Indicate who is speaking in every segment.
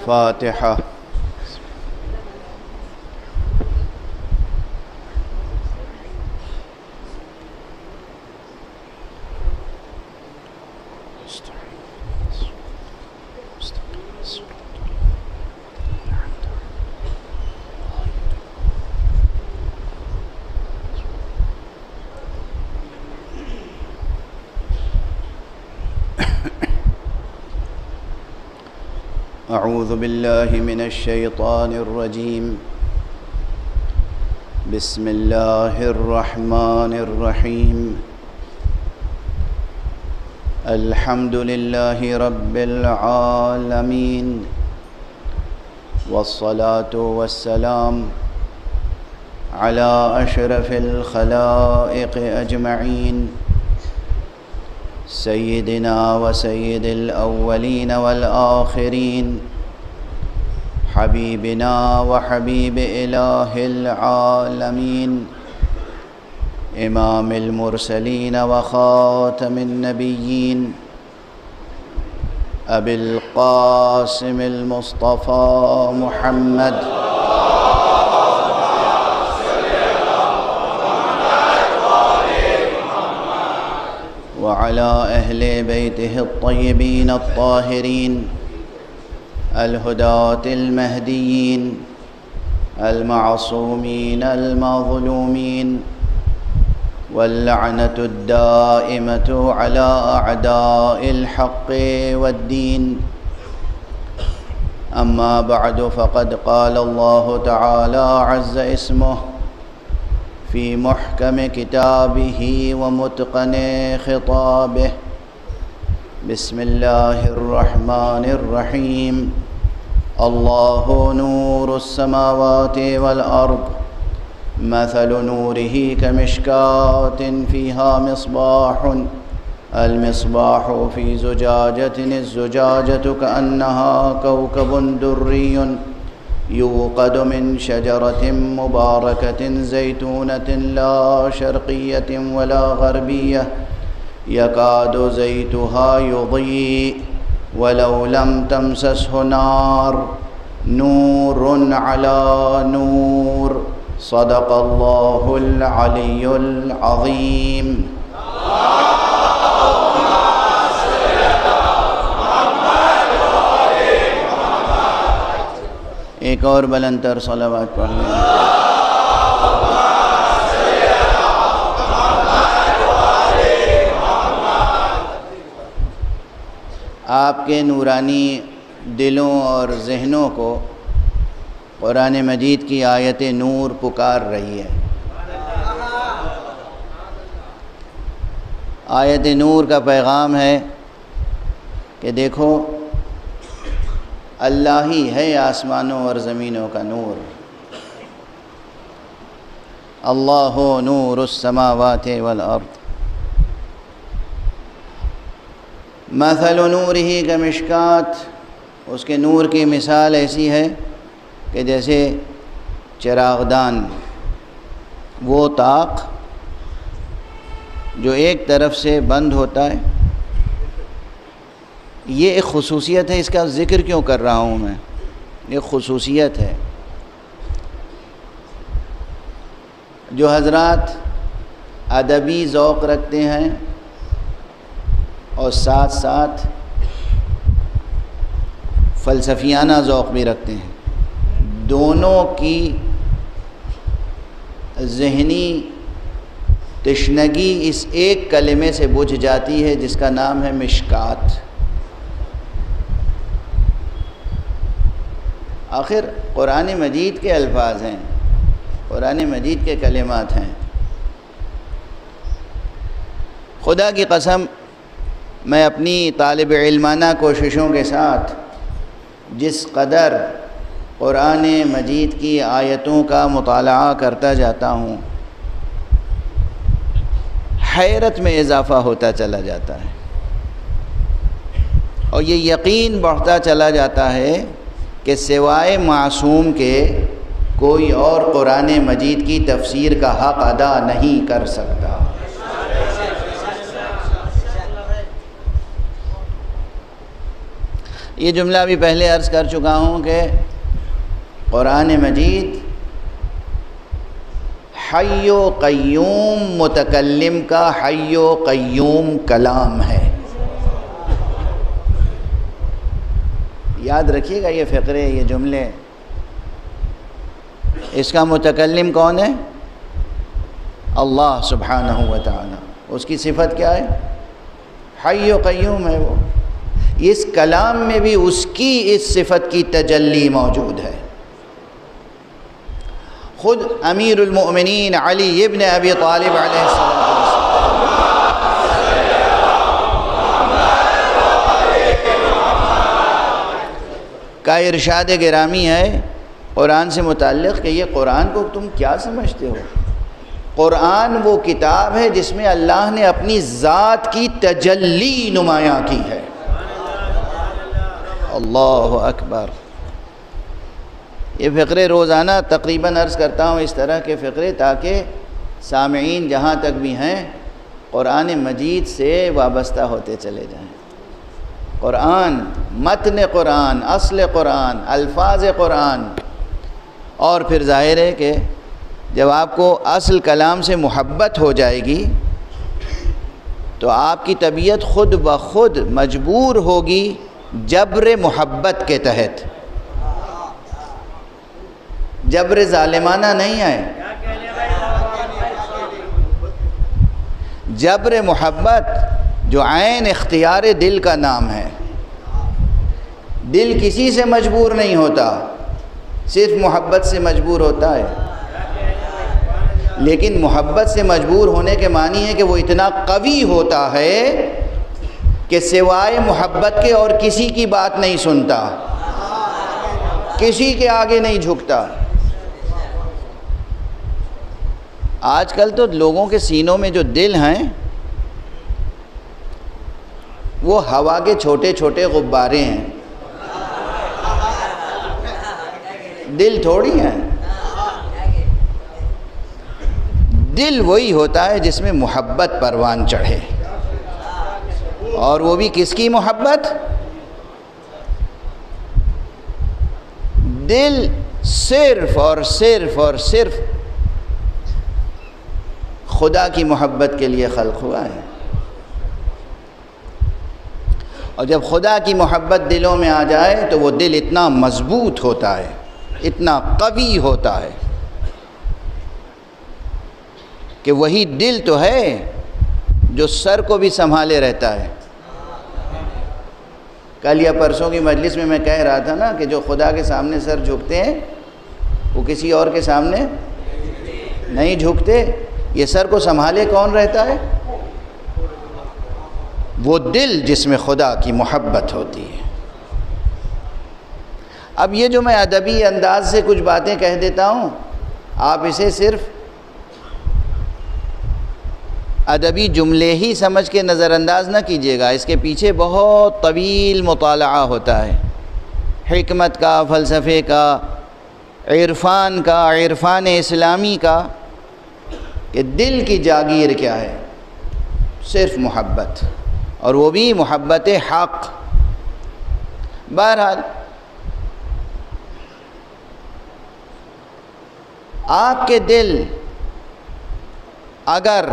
Speaker 1: فاتحة. أعوذ بالله من الشيطان الرجيم. بسم الله الرحمن الرحيم. الحمد لله رب العالمين، والصلاة والسلام على أشرف الخلائق أجمعين، سيدنا وسيد الأولين والآخرين، حبيبنا وحبيب إله العالمين، إمام المرسلين وخاتم النبيين، أبي القاسم المصطفى محمد وعلى أهل بيته الطيبين الطاهرين الهداة المهديين المعصومين المظلومين، واللعنة الدائمة على أعداء الحق والدين. أما بعد، فقد قال الله تعالى عز اسمه في محكم كتابه ومتقن خطابه. بسم الله الرحمن الرحيم. الله نور السماوات والأرض، مثل نوره كمشكاة فيها مصباح، المصباح في زجاجة، الزجاجة كأنها كوكب دري يوقد من شجرة مباركة زيتونة لا شرقية ولا غربية، يكاد زيتها يضيء ولو لم تمسسه نار، نور على نور. صدق الله العلي العظيم. ایک اور بلند تر صلوات پڑھ لیں. آپ کے نورانی دلوں اور ذہنوں کو قرآن مجید کی آیت نور پکار رہی ہے. آیت نور کا پیغام ہے کہ دیکھو، اللہ ہی ہے آسمانوں اور زمینوں کا نور. اللہ نور السماوات والارض. مثل نورہ کمشکات، اس کے نور کی مثال ایسی ہے کہ جیسے چراغدان، وہ طاق جو ایک طرف سے بند ہوتا ہے. یہ ایک خصوصیت ہے. اس کا ذکر کیوں کر رہا ہوں میں؟ یہ خصوصیت ہے. جو حضرات ادبی ذوق رکھتے ہیں اور ساتھ ساتھ فلسفیانہ ذوق بھی رکھتے ہیں، دونوں کی ذہنی تشنگی اس ایک کلمے سے بجھ جاتی ہے جس کا نام ہے مشکات. آخر قرآن مجید کے الفاظ ہیں، قرآن مجید کے کلمات ہیں. خدا کی قسم، میں اپنی طالب علمانہ کوششوں کے ساتھ جس قدر قرآن مجید کی آیتوں کا مطالعہ کرتا جاتا ہوں، حیرت میں اضافہ ہوتا چلا جاتا ہے، اور یہ یقین بڑھتا چلا جاتا ہے کہ سوائے معصوم کے کوئی اور قرآن مجید کی تفسیر کا حق ادا نہیں کر سکتا. یہ جملہ بھی پہلے عرض کر چکا ہوں کہ قرآن مجید حی و قیوم متکلم کا حی و قیوم کلام ہے۔ یاد رکھیے گا یہ فقرے، یہ جملے۔ اس کا متکلم کون ہے؟ اللہ سبحانہ و تعالی۔ اس کی صفت کیا ہے؟ حی و قیوم ہے وہ۔ اس کلام میں بھی اس کی اس صفت کی تجلی موجود ہے۔ خود امیر المؤمنین علی ابن ابی طالب علیہ السلام کا ارشاد گرامی ہے قرآن سے متعلق کہ یہ قرآن کو تم کیا سمجھتے ہو؟ قرآن وہ کتاب ہے جس میں اللہ نے اپنی ذات کی تجلی نمایاں کی ہے۔ اللہ اکبر۔ یہ فقرے روزانہ تقریباً عرض کرتا ہوں اس طرح کے فقرے، تاکہ سامعین جہاں تک بھی ہیں قرآن مجید سے وابستہ ہوتے چلے جائیں۔ قرآن، متن قرآن، اصل قرآن، الفاظ قرآن۔ اور پھر ظاہر ہے کہ جب آپ کو اصل کلام سے محبت ہو جائے گی تو آپ کی طبیعت خود بخود مجبور ہوگی جبر محبت کے تحت، جبر ظالمانہ نہیں ہے، جبر محبت جو عین اختیار دل کا نام ہے۔ دل کسی سے مجبور نہیں ہوتا، صرف محبت سے مجبور ہوتا ہے۔ لیکن محبت سے مجبور ہونے کے معنی ہے کہ وہ اتنا قوی ہوتا ہے کہ سوائے محبت کے اور کسی کی بات نہیں سنتا، کسی کے آگے نہیں جھکتا۔ آج کل تو لوگوں کے سینوں میں جو دل ہیں وہ ہوا کے چھوٹے چھوٹے غبارے ہیں، دل تھوڑی ہیں۔ دل وہی ہوتا ہے جس میں محبت پروان چڑھے، اور وہ بھی کس کی محبت؟ دل صرف اور صرف اور صرف خدا کی محبت کے لیے خلق ہوا ہے۔ اور جب خدا کی محبت دلوں میں آ جائے تو وہ دل اتنا مضبوط ہوتا ہے، اتنا قوی ہوتا ہے کہ وہی دل تو ہے جو سر کو بھی سنبھالے رہتا ہے۔ کل یا پرسوں کی مجلس میں کہہ رہا تھا نا کہ جو خدا کے سامنے سر جھکتے ہیں وہ کسی اور کے سامنے نہیں جھکتے۔ یہ سر کو سنبھالے کون رہتا ہے؟ وہ دل جس میں خدا کی محبت ہوتی ہے۔ اب یہ جو میں ادبی انداز سے کچھ باتیں کہہ دیتا ہوں، آپ اسے صرف ادبی جملے ہی سمجھ کے نظر انداز نہ کیجیے گا، اس کے پیچھے بہت طویل مطالعہ ہوتا ہے، حکمت کا، فلسفے کا، عرفان کا، عرفان اسلامی کا، کہ دل کی جاگیر کیا ہے؟ صرف محبت، اور وہ بھی محبت حق۔ بہرحال آپ کے دل اگر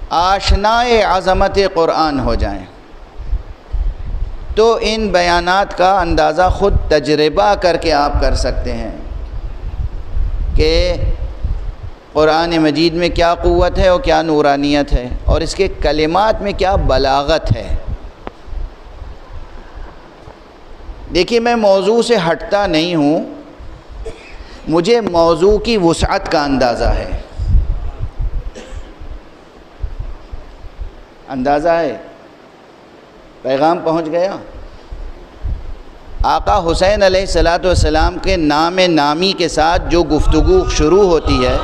Speaker 1: آشنائے عظمت قرآن ہو جائیں تو ان بیانات کا اندازہ خود تجربہ کر کے آپ کر سکتے ہیں کہ قرآن مجید میں کیا قوت ہے اور کیا نورانیت ہے، اور اس کے کلمات میں کیا بلاغت ہے۔ دیکھیے، میں موضوع سے ہٹتا نہیں ہوں، مجھے موضوع کی وسعت کا اندازہ ہے۔ اندازہ ہے، پیغام پہنچ گیا۔ آقا حسین علیہ السلام کے نام نامی کے ساتھ جو گفتگو شروع ہوتی ہے،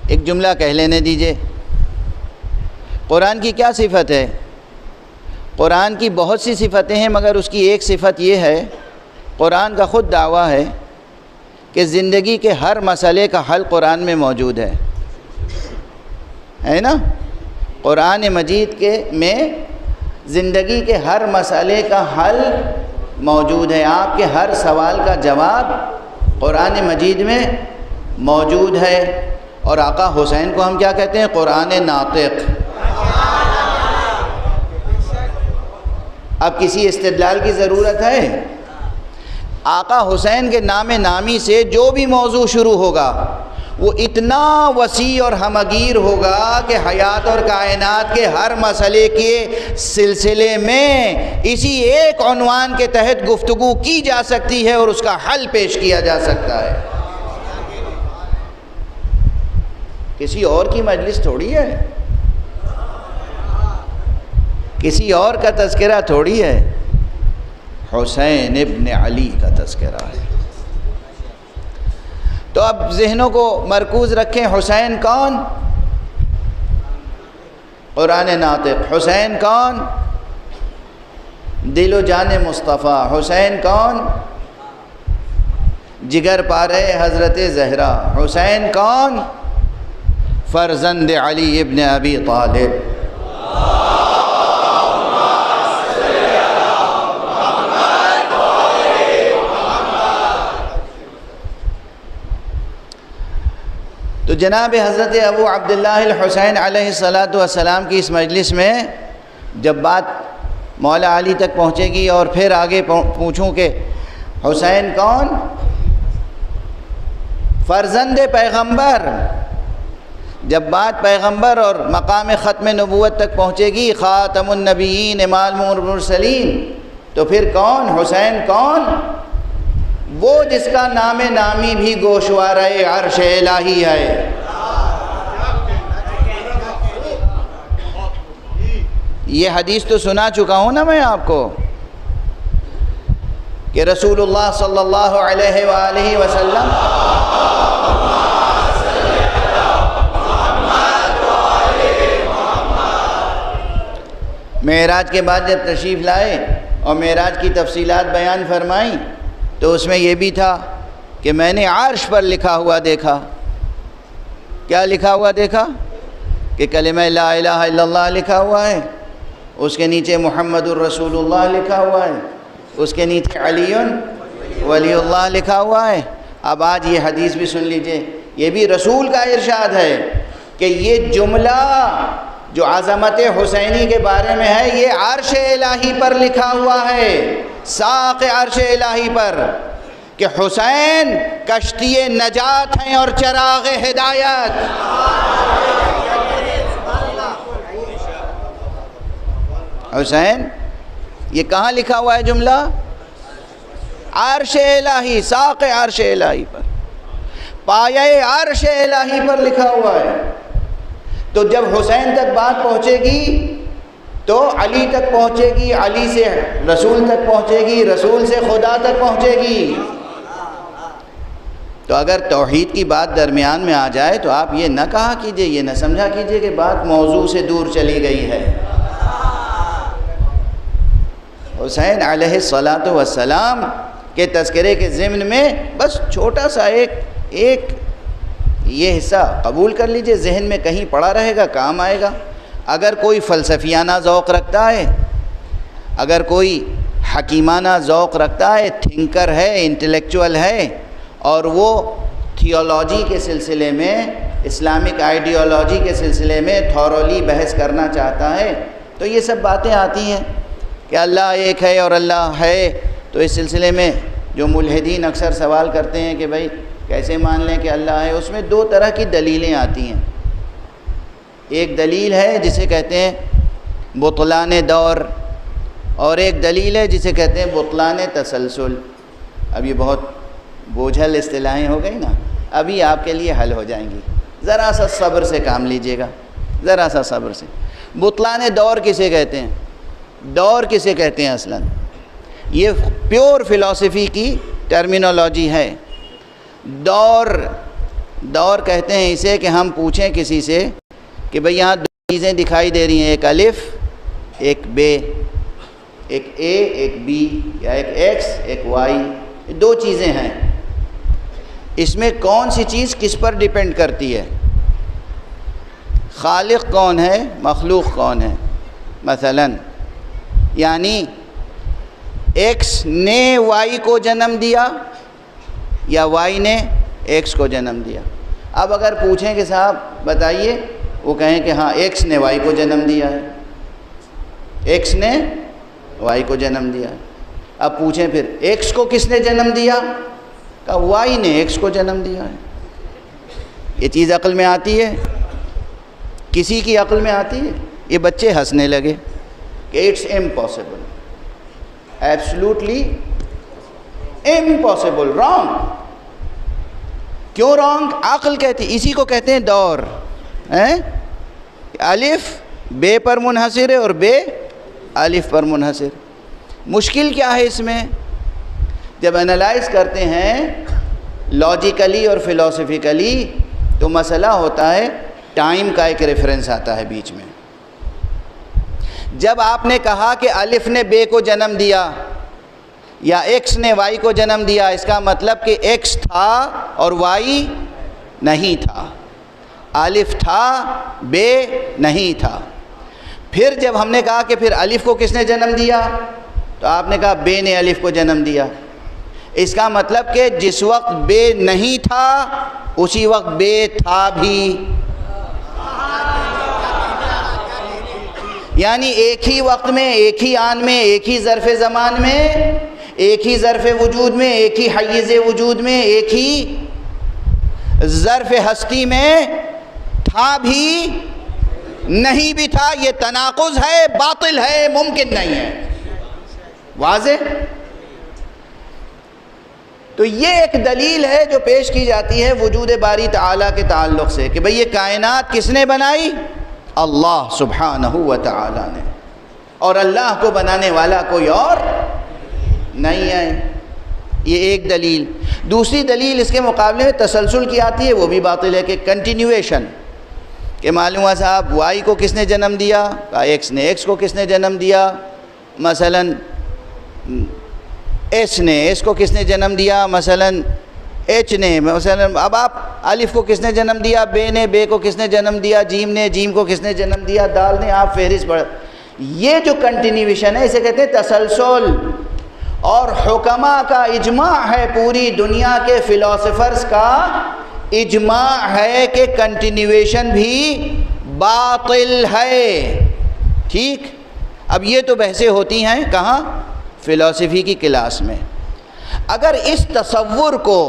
Speaker 1: ایک جملہ کہہ لینے دیجئے۔ قرآن کی کیا صفت ہے؟ قرآن کی بہت سی صفتیں ہیں، مگر اس کی ایک صفت یہ ہے، قرآن کا خود دعویٰ ہے کہ زندگی کے ہر مسئلے کا حل قرآن میں موجود ہے۔ ہے نا؟ قرآن مجید کے میں زندگی کے ہر مسئلے کا حل موجود ہے، آپ کے ہر سوال کا جواب قرآن مجید میں موجود ہے۔ اور آقا حسین کو ہم کیا کہتے ہیں؟ قرآن ناطق۔ اب کسی استدلال کی ضرورت ہے؟ آقا حسین کے نام نامی سے جو بھی موضوع شروع ہوگا وہ اتنا وسیع اور ہمگیر ہوگا کہ حیات اور کائنات کے ہر مسئلے کے سلسلے میں اسی ایک عنوان کے تحت گفتگو کی جا سکتی ہے اور اس کا حل پیش کیا جا سکتا ہے۔ کسی اور کی مجلس تھوڑی ہے، کسی اور کا تذکرہ تھوڑی ہے، حسین ابن علی کا تذکرہ ہے۔ تو اب ذہنوں کو مرکوز رکھیں، حسین کون؟ قرآن ناطق۔ حسین کون؟ دل و جان مصطفیٰ۔ حسین کون؟ جگر پارے حضرت زہرا۔ حسین کون؟ فرزند علی ابن ابی طالب۔ تو جناب حضرت ابو عبداللہ الحسین علیہ السلام کی اس مجلس میں جب بات مولا علی تک پہنچے گی اور پھر آگے پوچھوں کہ حسین کون؟ فرزند پیغمبر۔ جب بات پیغمبر اور مقام ختم نبوت تک پہنچے گی، خاتم النبیین امام المرسلین، تو پھر کون؟ حسین کون؟ وہ جس کا نام نامی بھی گوشوارہ عرش الہی ہے۔ یہ حدیث تو سنا چکا ہوں نا میں آپ کو کہ رسول اللہ صلی اللہ علیہ وآلہ وسلم معراج کے بعد جب تشریف لائے اور معراج کی تفصیلات بیان فرمائیں تو اس میں یہ بھی تھا کہ میں نے عرش پر لکھا ہوا دیکھا۔ کیا لکھا ہوا دیکھا؟ کہ کلمہ لا الہ الا اللہ لکھا ہوا ہے، اس کے نیچے محمد الرسول اللہ لکھا ہوا ہے، اس کے نیچے علی ولی اللہ لکھا ہوا ہے۔ اب آج یہ حدیث بھی سن لیجئے، یہ بھی رسول کا ارشاد ہے کہ یہ جملہ جو عظمت حسینی کے بارے میں ہے یہ عرش الہی پر لکھا ہوا ہے، ساق عرش الہی پر، کہ حسین کشتی نجات ہیں اور چراغ ہدایت۔ حسین، یہ کہاں لکھا ہوا ہے جملہ؟ عرش الہی، ساق عرش الہی پر، پایہ عرش الہی پر لکھا ہوا ہے۔ تو جب حسین تک بات پہنچے گی تو علی تک پہنچے گی، علی سے رسول تک پہنچے گی، رسول سے خدا تک پہنچے گی۔ تو اگر توحید کی بات درمیان میں آ جائے تو آپ یہ نہ کہا کیجئے، یہ نہ سمجھا کیجئے کہ بات موضوع سے دور چلی گئی ہے۔ حسین علیہ السلام کے تذکرے کے ضمن میں بس چھوٹا سا ایک یہ حصہ قبول کر لیجئے، ذہن میں کہیں پڑا رہے گا، کام آئے گا۔ اگر کوئی فلسفیانہ ذوق رکھتا ہے، اگر کوئی حکیمانہ ذوق رکھتا ہے، تھنکر ہے، انٹلیکچول ہے، اور وہ تھیولوجی کے سلسلے میں، اسلامک آئیڈیالوجی کے سلسلے میں تھورولی بحث کرنا چاہتا ہے، تو یہ سب باتیں آتی ہیں کہ اللہ ایک ہے اور اللہ ہے۔ تو اس سلسلے میں جو ملحدین اکثر سوال کرتے ہیں کہ بھائی کیسے مان لیں کہ اللہ ہے، اس میں دو طرح کی دلیلیں آتی ہیں۔ ایک دلیل ہے جسے کہتے ہیں بطلان دور، اور ایک دلیل ہے جسے کہتے ہیں بطلان تسلسل۔ اب یہ بہت بوجھل اصطلاحیں ہو گئی نا، ابھی آپ کے لیے حل ہو جائیں گی، ذرا سا صبر سے کام لیجئے گا، ذرا سا صبر سے۔ بطلان دور کسے کہتے ہیں؟ دور کسے کہتے ہیں اصلاً؟ یہ پیور فلسفی کی ٹرمینالوجی ہے۔ دور کہتے ہیں اسے کہ ہم پوچھیں کسی سے کہ بھئی یہاں دو چیزیں دکھائی دے رہی ہیں، ایک الف ایک بے، ایک اے ایک بی، یا ایک ایکس ایک وائی، دو چیزیں ہیں، اس میں کون سی چیز کس پر ڈیپینڈ کرتی ہے؟ خالق کون ہے، مخلوق کون ہے. مثلا یعنی ایکس نے وائی کو جنم دیا یا وائی نے ایکس کو جنم دیا. اب اگر پوچھیں کہ صاحب بتائیے، وہ کہیں کہ ہاں ایکس نے وائی کو جنم دیا ہے، ایکس نے وائی کو جنم دیا ہے. اب پوچھیں پھر ایکس کو کس نے جنم دیا؟ کہا وائی نے ایکس کو جنم دیا ہے. یہ چیز عقل میں آتی ہے؟ کسی کی عقل میں آتی ہے؟ یہ بچے ہنسنے لگے کہ it's impossible, absolutely impossible, wrong. کیوں رانگ؟ عقل کہتی، اسی کو کہتے ہیں دور. الف بے پر منحصر ہے اور بے الف پر منحصر. مشکل کیا ہے اس میں؟ جب انالائز کرتے ہیں لاجیکلی اور فلاسفیکلی تو مسئلہ ہوتا ہے ٹائم کا ایک ریفرنس آتا ہے بیچ میں. جب آپ نے کہا کہ الف نے بے کو جنم دیا یا ایکس نے وائی کو جنم دیا، اس کا مطلب کہ ایکس تھا اور وائی نہیں تھا، الف تھا بے نہیں تھا. پھر جب ہم نے کہا کہ پھر الف کو کس نے جنم دیا، تو آپ نے کہا بے نے الف کو جنم دیا. اس کا مطلب کہ جس وقت بے نہیں تھا اسی وقت بے تھا بھی. یعنی ایک ہی وقت میں، ایک ہی آن میں، ایک ہی ظرف زمان میں، ایک ہی ظرف وجود میں، ایک ہی حیز وجود میں، ایک ہی ظرف ہستی میں تھا بھی نہیں بھی تھا. یہ تناقض ہے، باطل ہے، ممکن نہیں ہے. واضح؟ تو یہ ایک دلیل ہے جو پیش کی جاتی ہے وجود باری تعالیٰ کے تعلق سے کہ بھئی یہ کائنات کس نے بنائی؟ اللہ سبحانہ و تعالیٰ نے. اور اللہ کو بنانے والا کوئی اور نہیں ہے. یہ ایک دلیل. دوسری دلیل اس کے مقابلے میں تسلسل کی آتی ہے، وہ بھی باطل ہے کہ کنٹینیویشن. کہ معلوم ہوا صاحب وائی کو کس نے جنم دیا؟ کہا ایکس نے. ایکس کو کس نے جنم دیا؟ مثلا ایس نے. ایس کو کس نے جنم دیا؟ مثلا ایچ نے. مثلا اب آپ الف کو کس نے جنم دیا؟ بے نے. بے کو کس نے جنم دیا؟ جیم نے. جیم کو کس نے جنم دیا؟ دال نے. آپ فہرست پڑھ. یہ جو کنٹینیویشن ہے اسے کہتے ہیں تسلسل. اور حکماء کا اجماع ہے، پوری دنیا کے فلاسفرز کا اجماع ہے کہ کنٹینیویشن بھی باطل ہے. ٹھیک؟ اب یہ تو بحثیں ہوتی ہیں کہاں؟ فلاسفی کی کلاس میں. اگر اس تصور کو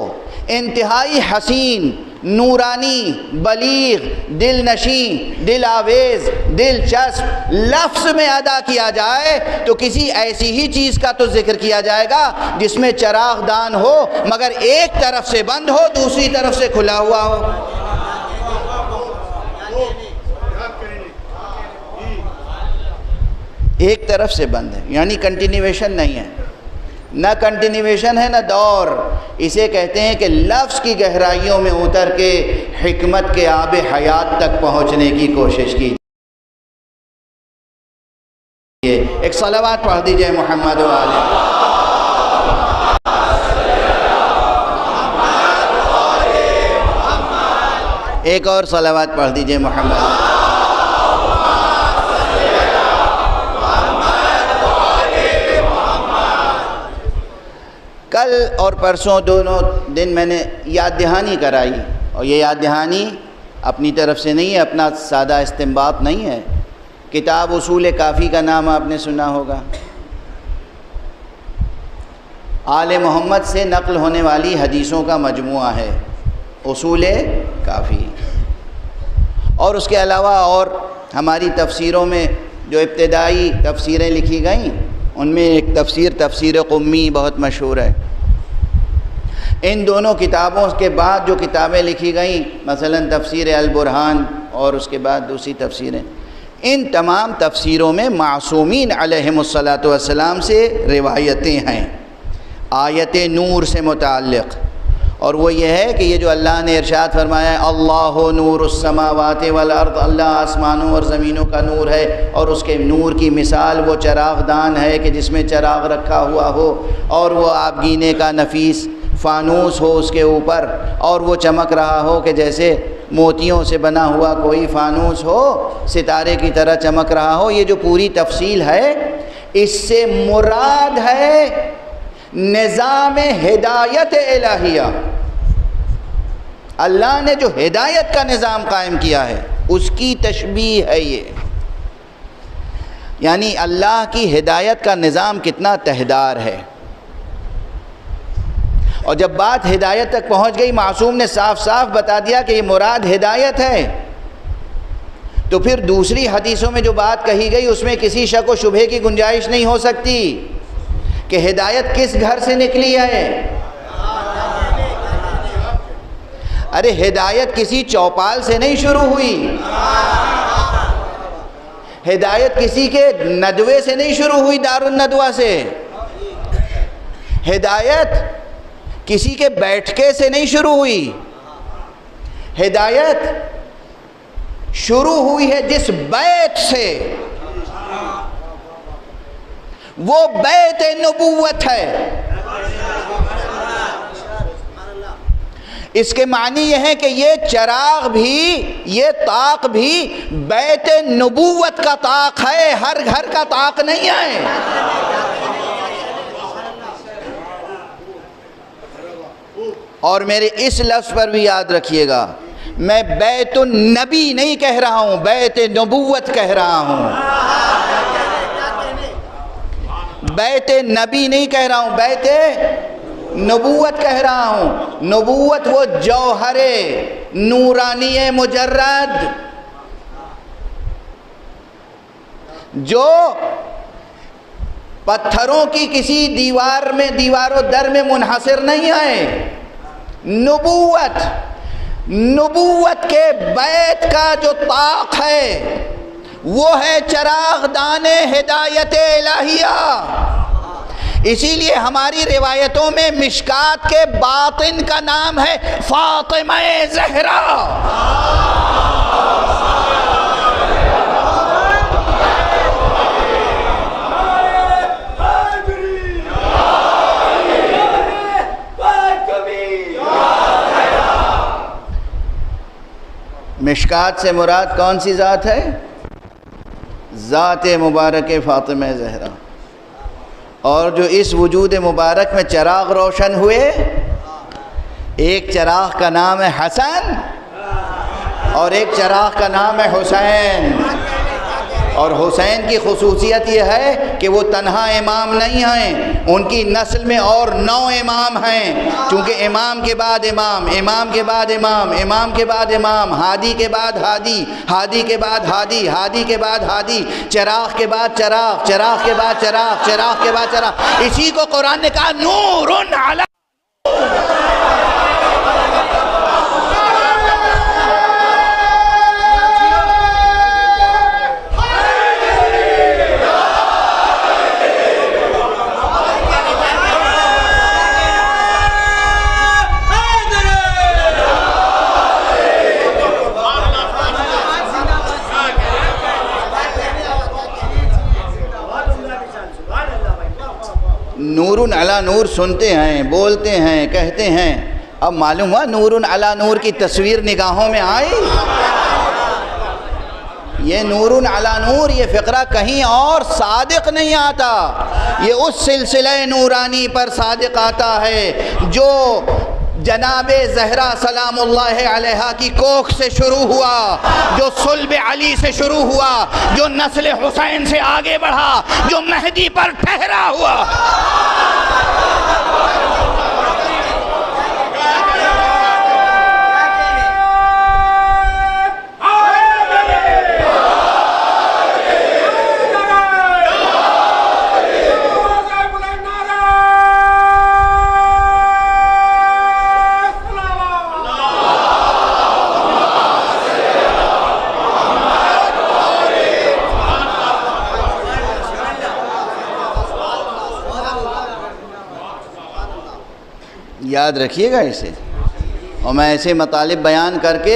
Speaker 1: انتہائی حسین، نورانی، بلیغ، دل نشیں، دل آویز، دلچسپ لفظ میں ادا کیا جائے تو کسی ایسی ہی چیز کا تو ذکر کیا جائے گا جس میں چراغ دان ہو مگر ایک طرف سے بند ہو دوسری طرف سے کھلا ہوا ہو. ایک طرف سے بند ہے، یعنی کنٹینیویشن نہیں ہے. نہ کنٹینیویشن ہے نہ دور. اسے کہتے ہیں کہ لفظ کی گہرائیوں میں اتر کے حکمت کے آب حیات تک پہنچنے کی کوشش کی. ایک صلوات پڑھ دیجئے محمد و آلہ. ایک اور صلوات پڑھ دیجئے محمد. کل اور پرسوں دونوں دن میں نے یاد دہانی کرائی، اور یہ یاد دہانی اپنی طرف سے نہیں ہے، اپنا سادہ استنباط نہیں ہے. کتاب اصول کافی کا نام آپ نے سنا ہوگا. آل محمد سے نقل ہونے والی حدیثوں کا مجموعہ ہے اصول کافی. اور اس کے علاوہ اور ہماری تفسیروں میں جو ابتدائی تفسیریں لکھی گئیں ان میں ایک تفسیر قمی بہت مشہور ہے. ان دونوں کتابوں کے بعد جو کتابیں لکھی گئیں مثلا تفسیر البرہان اور اس کے بعد دوسری تفسیریں، ان تمام تفسیروں میں معصومین علیہم الصلاۃ والسلام سے روایتیں ہیں آیت نور سے متعلق. اور وہ یہ ہے کہ یہ جو اللہ نے ارشاد فرمایا ہے اللہ نور السماوات والارض، اللہ آسمانوں اور زمینوں کا نور ہے، اور اس کے نور کی مثال وہ چراغ دان ہے کہ جس میں چراغ رکھا ہوا ہو اور وہ آبگینے کا نفیس فانوس ہو اس کے اوپر اور وہ چمک رہا ہو کہ جیسے موتیوں سے بنا ہوا کوئی فانوس ہو ستارے کی طرح چمک رہا ہو، یہ جو پوری تفصیل ہے اس سے مراد ہے نظام ہدایت الہیہ۔ اللہ نے جو ہدایت کا نظام قائم کیا ہے اس کی تشبیہ ہے یہ، یعنی اللہ کی ہدایت کا نظام کتنا تہدار ہے۔ اور جب بات ہدایت تک پہنچ گئی، معصوم نے صاف صاف بتا دیا کہ یہ مراد ہدایت ہے، تو پھر دوسری حدیثوں میں جو بات کہی گئی اس میں کسی شک و شبہے کی گنجائش نہیں ہو سکتی کہ ہدایت کس گھر سے نکلی ہے۔ ارے ہدایت کسی چوپال سے نہیں شروع ہوئی، ہدایت کسی کے ندوے سے نہیں شروع ہوئی، دار الندوہ سے۔ ہدایت کسی کے بیٹھکے سے نہیں شروع ہوئی، ہدایت شروع ہوئی ہے جس بیت سے، وہ بیت نبوت ہے۔ اس کے معنی یہ ہے کہ یہ چراغ بھی، یہ طاق بھی بیت نبوت کا طاق ہے، ہر گھر کا طاق نہیں ہے۔ اور میرے اس لفظ پر بھی یاد رکھیے گا، میں بیت النبی نہیں کہہ رہا ہوں، بیت نبوت کہہ رہا ہوں۔ بیت نبی نہیں کہہ رہا ہوں، بیت نبوت کہہ رہا ہوں۔ نبوت وہ جوہر نورانی مجرد جو پتھروں کی کسی دیوار میں، دیوار و در میں منحصر نہیں ہے۔ نبوت کے بیت کا جو طاق ہے وہ ہے چراغ دان ہدایت الہیہ۔ اسی لیے ہماری روایتوں میں مشکات کے باطن کا نام ہے فاطمہ زہرا۔ مشکات سے مراد کون سی ذات ہے؟ ذات مبارک فاطمہ زہرا۔ اور جو اس وجود مبارک میں چراغ روشن ہوئے، ایک چراغ کا نام ہے حسن اور ایک چراغ کا نام ہے حسین۔ اور حسین کی خصوصیت یہ ہے کہ وہ تنہا امام نہیں ہیں، ان کی نسل میں اور 9 امام ہیں، چونکہ امام کے بعد امام، امام کے بعد امام، امام کے بعد امام، ہادی کے بعد ہادی، ہادی کے بعد ہادی، ہادی کے بعد ہادی، چراغ کے بعد چراغ، چراغ کے بعد چراغ، چراغ کے بعد چراغ۔ اسی کو قرآن نے کہا نور علی۔ نور علی نور سنتے ہیں، بولتے ہیں، کہتے ہیں، اب معلوم ہوا نور علی نور کی تصویر نگاہوں میں آئی۔ یہ نور علی نور، یہ فقرہ کہیں اور صادق نہیں آتا، یہ اس سلسلہ نورانی پر صادق آتا ہے جو جناب زہرا سلام اللہ علیہا کی کوکھ سے شروع ہوا، جو صلب علی سے شروع ہوا، جو نسل حسین سے آگے بڑھا، جو مہدی پر ٹھہرا ہوا۔ یاد رکھیے گا اسے، اور میں ایسے مطالب بیان کر کے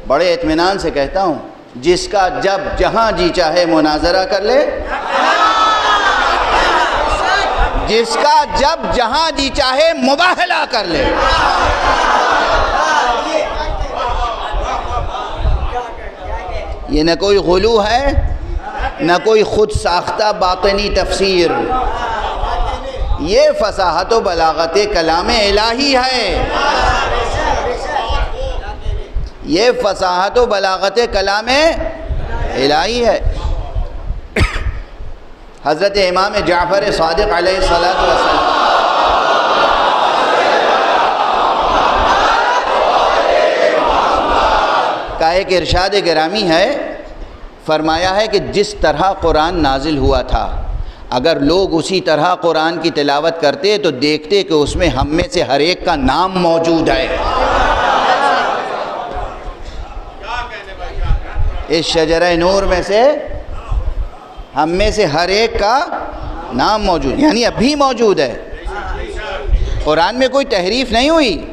Speaker 1: بڑے اطمینان سے کہتا ہوں، جس کا جب جہاں جی چاہے مناظرہ کر لے، جس کا جب جہاں جی چاہے مباہلہ کر لے، یہ نہ کوئی غلو ہے نہ کوئی خود ساختہ باطنی تفسیر، یہ فصاحت و بلاغت کلام الہی ہے، یہ فصاحت و بلاغت کلام الہی ہے۔ حضرت امام جعفر صادق علیہ السلام کا ایک ارشاد گرامی ہے، فرمایا ہے کہ جس طرح قرآن نازل ہوا تھا اگر لوگ اسی طرح قرآن کی تلاوت کرتے تو دیکھتے کہ اس میں ہم میں سے ہر ایک کا نام موجود ہے۔ اس شجرہ نور میں سے ہم میں سے ہر ایک کا نام موجود، یعنی اب بھی موجود ہے۔ قرآن میں کوئی تحریف نہیں ہوئی،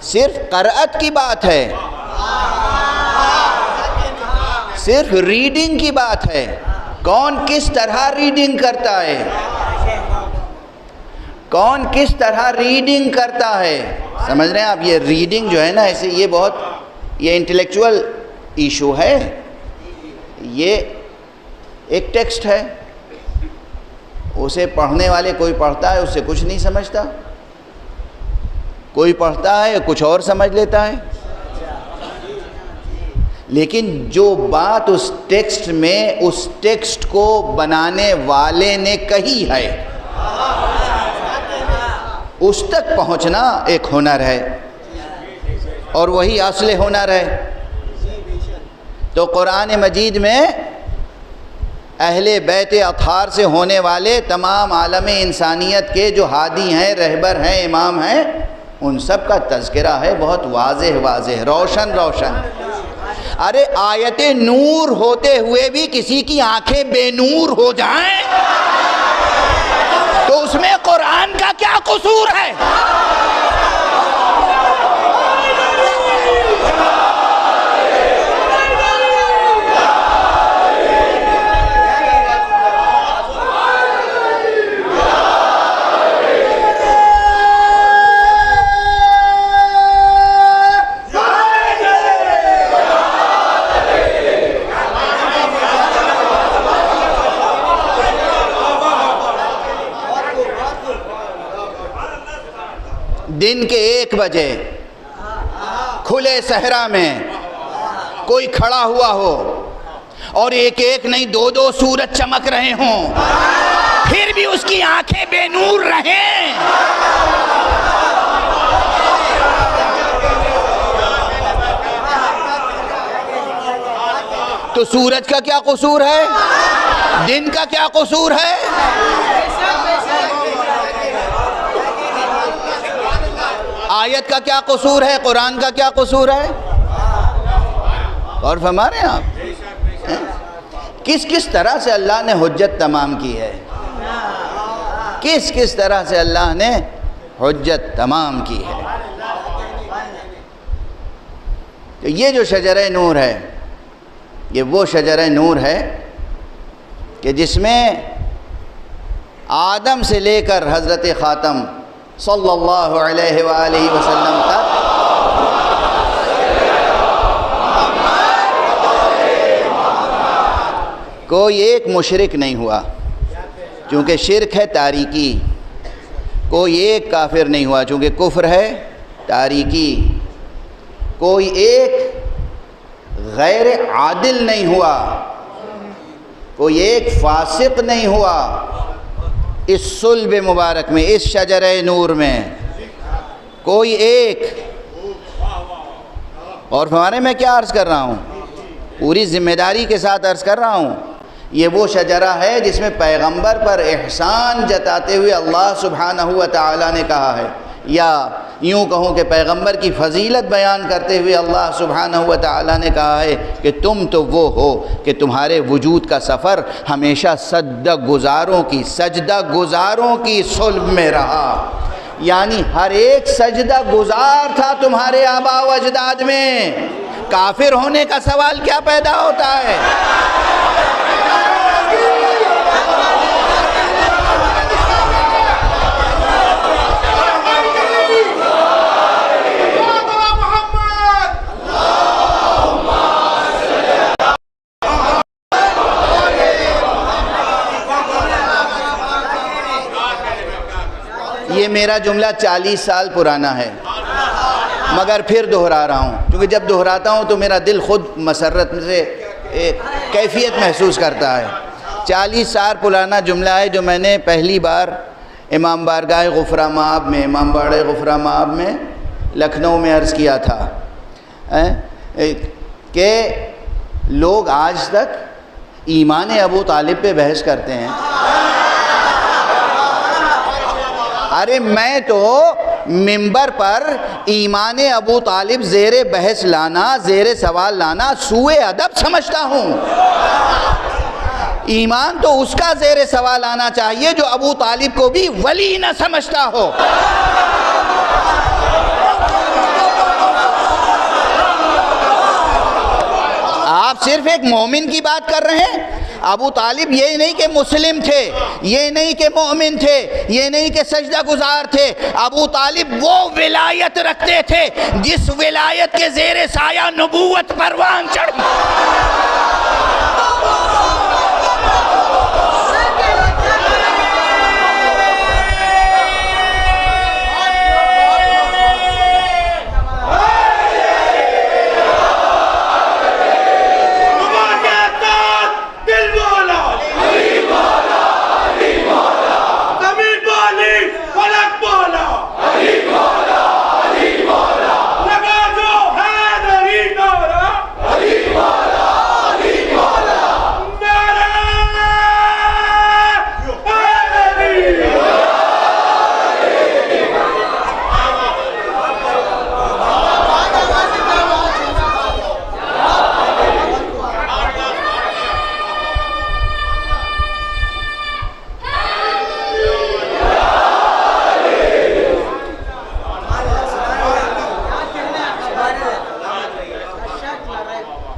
Speaker 1: صرف قرأت کی بات ہے، صرف ریڈنگ کی بات ہے، کون کس طرح ریڈنگ کرتا ہے، کون کس طرح ریڈنگ کرتا ہے۔ سمجھ رہے ہیں آپ؟ یہ ریڈنگ جو ہے نا، ایسے یہ بہت یہ انٹلیکچول ایشو ہے۔ یہ ایک ٹیکسٹ ہے، اسے پڑھنے والے کوئی پڑھتا ہے اس سے کچھ نہیں سمجھتا، کوئی پڑھتا ہے کچھ اور سمجھ لیتا ہے، لیکن جو بات اس ٹیکسٹ میں اس ٹیکسٹ کو بنانے والے نے کہی ہے اس تک پہنچنا ایک ہنر ہے، اور وہی اصل ہنر ہے۔ تو قرآن مجید میں اہل بیت اطہار سے ہونے والے تمام عالم انسانیت کے جو ہادی ہیں، رہبر ہیں، امام ہیں، ان سب کا تذکرہ ہے، بہت واضح واضح، روشن روشن۔ ارے آیت نور ہوتے ہوئے بھی کسی کی آنکھیں بے نور ہو جائیں تو اس میں قرآن کا کیا قصور ہے؟ دن کے 1 بجے کھلے صحرا میں کوئی کھڑا ہوا ہو اور ایک ایک نہیں 2 سورج چمک رہے ہوں، پھر بھی اس کی آنکھیں بے نور رہیں، تو سورج کا کیا قصور ہے؟ دن کا کیا قصور ہے؟ آیت کا کیا قصور ہے؟ قرآن کا کیا قصور ہے؟ اور فرما رہے ہیں آپ کس طرح سے اللہ نے حجت تمام کی ہے، کس طرح سے اللہ نے حجت تمام کی ہے۔ تو یہ جو شجرہ نور ہے، یہ وہ شجرہ نور ہے کہ جس میں آدم سے لے کر حضرت خاتم صلی اللہ علیہ وآلہ وسلم تک کوئی ایک مشرک نہیں ہوا، چونکہ شرک ہے تاریکی، کوئی ایک کافر نہیں ہوا چونکہ کفر ہے تاریکی، کوئی ایک غیر عادل نہیں ہوا، کوئی ایک فاسق نہیں ہوا اس صلب مبارک میں، اس شجرہ نور میں کوئی ایک۔ اور ہمارے میں کیا عرض کر رہا ہوں، پوری ذمہ داری کے ساتھ عرض کر رہا ہوں، یہ وہ شجرہ ہے جس میں پیغمبر پر احسان جتاتے ہوئے اللہ سبحانہ و تعالیٰ نے کہا ہے، یا یوں کہوں کہ پیغمبر کی فضیلت بیان کرتے ہوئے اللہ سبحانہ و تعالیٰ نے کہا ہے کہ تم تو وہ ہو کہ تمہارے وجود کا سفر ہمیشہ سجدہ گزاروں کی صلب میں رہا، یعنی ہر ایک سجدہ گزار تھا تمہارے آبا و اجداد میں۔ کافر ہونے کا سوال کیا پیدا ہوتا ہے؟ یہ میرا جملہ 40 سال پرانا ہے، مگر پھر دہرا رہا ہوں، کیونکہ جب دہراتا ہوں تو میرا دل خود مسرت سے کیفیت محسوس کرتا ہے۔ 40 سال پرانا جملہ ہے جو میں نے پہلی بار امام بارگاہ غفرہ مآب میں، امام باڑہ غفرہ مآب میں لکھنؤ میں عرض کیا تھا کہ لوگ آج تک ایمان ابو طالب پہ بحث کرتے ہیں۔ ارے میں تو منبر پر ایمان ابو طالب زیر بحث لانا، زیر سوال لانا سوء ادب سمجھتا ہوں۔ ایمان تو اس کا زیر سوال آنا چاہیے جو ابو طالب کو بھی ولی نہ سمجھتا ہو۔ آپ صرف ایک مومن کی بات کر رہے ہیں۔ ابو طالب یہ نہیں کہ مسلم تھے، یہ نہیں کہ مومن تھے، یہ نہیں کہ سجدہ گزار تھے، ابو طالب وہ ولایت رکھتے تھے جس ولایت کے زیر سایہ نبوت پروان چڑھی۔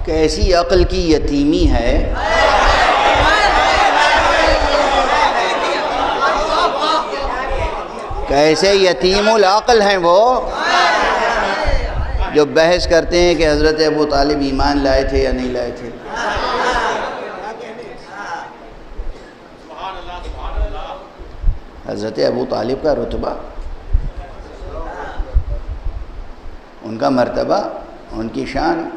Speaker 1: کیسی عقل کی یتیمی ہے، کیسے یتیم العقل ہیں وہ جو بحث کرتے ہیں کہ حضرت ابو طالب ایمان لائے تھے یا نہیں لائے تھے۔ حضرت ابو طالب کا رتبہ، ان کا مرتبہ، ان کی شان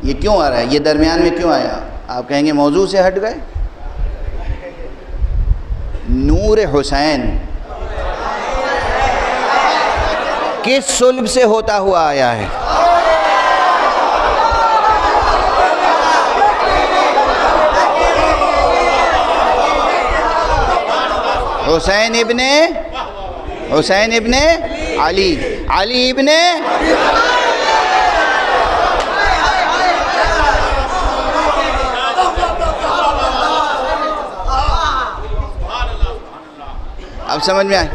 Speaker 1: یہ کیوں آ رہا ہے؟ یہ درمیان میں کیوں آیا؟ آپ کہیں گے موضوع سے ہٹ گئے۔ نور حسین کس صلب سے ہوتا ہوا آیا ہے؟ حسین ابن علی، علی ابن اب سمجھ میں آئے؟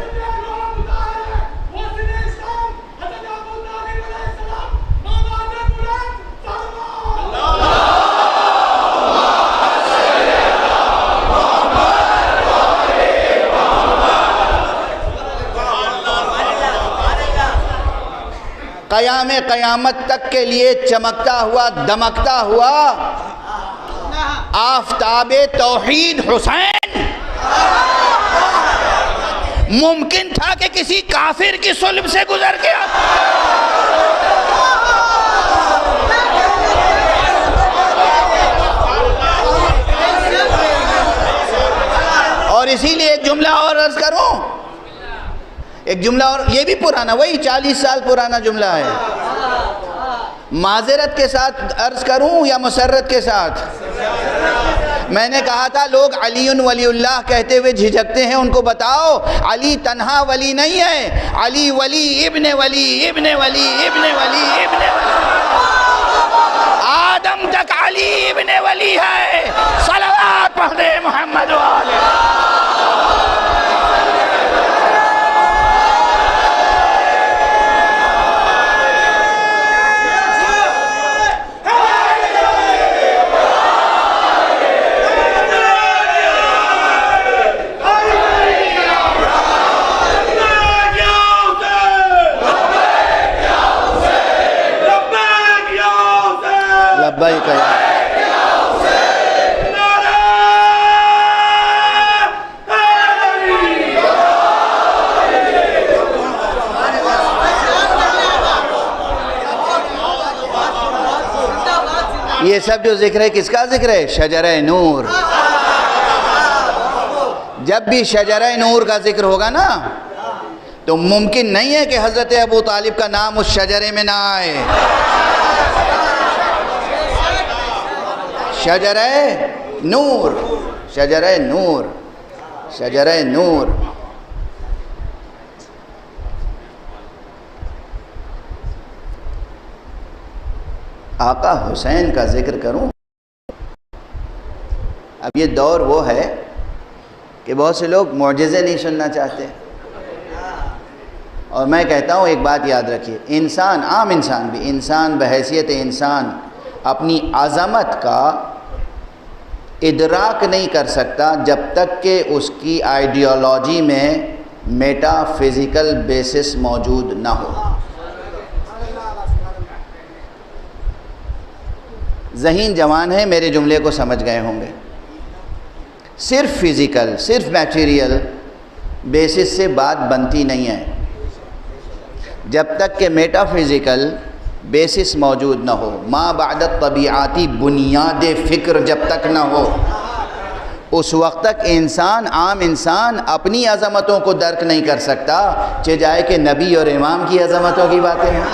Speaker 1: قیام قیامت تک کے لیے چمکتا ہوا، دمکتا ہوا آفتاب توحید حسین ممکن تھا کہ کسی کافر کی صلب سے گزر گیا؟ اور اسی لیے ایک جملہ اور عرض کروں، ایک جملہ اور، یہ بھی پرانا، وہی 40 سال پرانا جملہ ہے۔ معذرت کے ساتھ عرض کروں یا مسرت کے ساتھ؟ میں نے کہا تھا لوگ علی ولی اللہ کہتے ہوئے جھجکتے ہیں، ان کو بتاؤ علی تنہا ولی نہیں ہے، علی ولی ابن ولی ابن ولی ابن ولی ابن ولی، آدم تک علی ابن ولی ہے۔ صلوات پڑھ دے محمد والے۔ لبیک یا یہ سب جو ذکر ہے کس کا ذکر ہے؟ شجرہ نور۔ جب بھی شجرہ نور کا ذکر ہوگا نا تو ممکن نہیں ہے کہ حضرت ابو طالب کا نام اس شجرے میں نہ آئے۔ شجرہ نور، شجرہ نور، شجرہ نور۔ آقا حسین کا ذکر کروں؟ اب یہ دور وہ ہے کہ بہت سے لوگ معجزے نہیں سننا چاہتے، اور میں کہتا ہوں ایک بات یاد رکھیے، انسان، عام انسان بھی، انسان بحیثیت انسان اپنی عظمت کا ادراک نہیں کر سکتا جب تک کہ اس کی آئیڈیالوجی میں میٹا فزیکل بیسس موجود نہ ہو۔ ذہین جوان ہے، میرے جملے کو سمجھ گئے ہوں گے۔ صرف فزیکل، صرف میٹیریل بیسس سے بات بنتی نہیں ہے جب تک کہ میٹا فزیکل بیسس موجود نہ ہو، ما بعد الطبیعاتی بنیاد فکر جب تک نہ ہو، اس وقت تک انسان، عام انسان اپنی عظمتوں کو درک نہیں کر سکتا، چہ جائے کہ نبی اور امام کی عظمتوں کی باتیں ہیں۔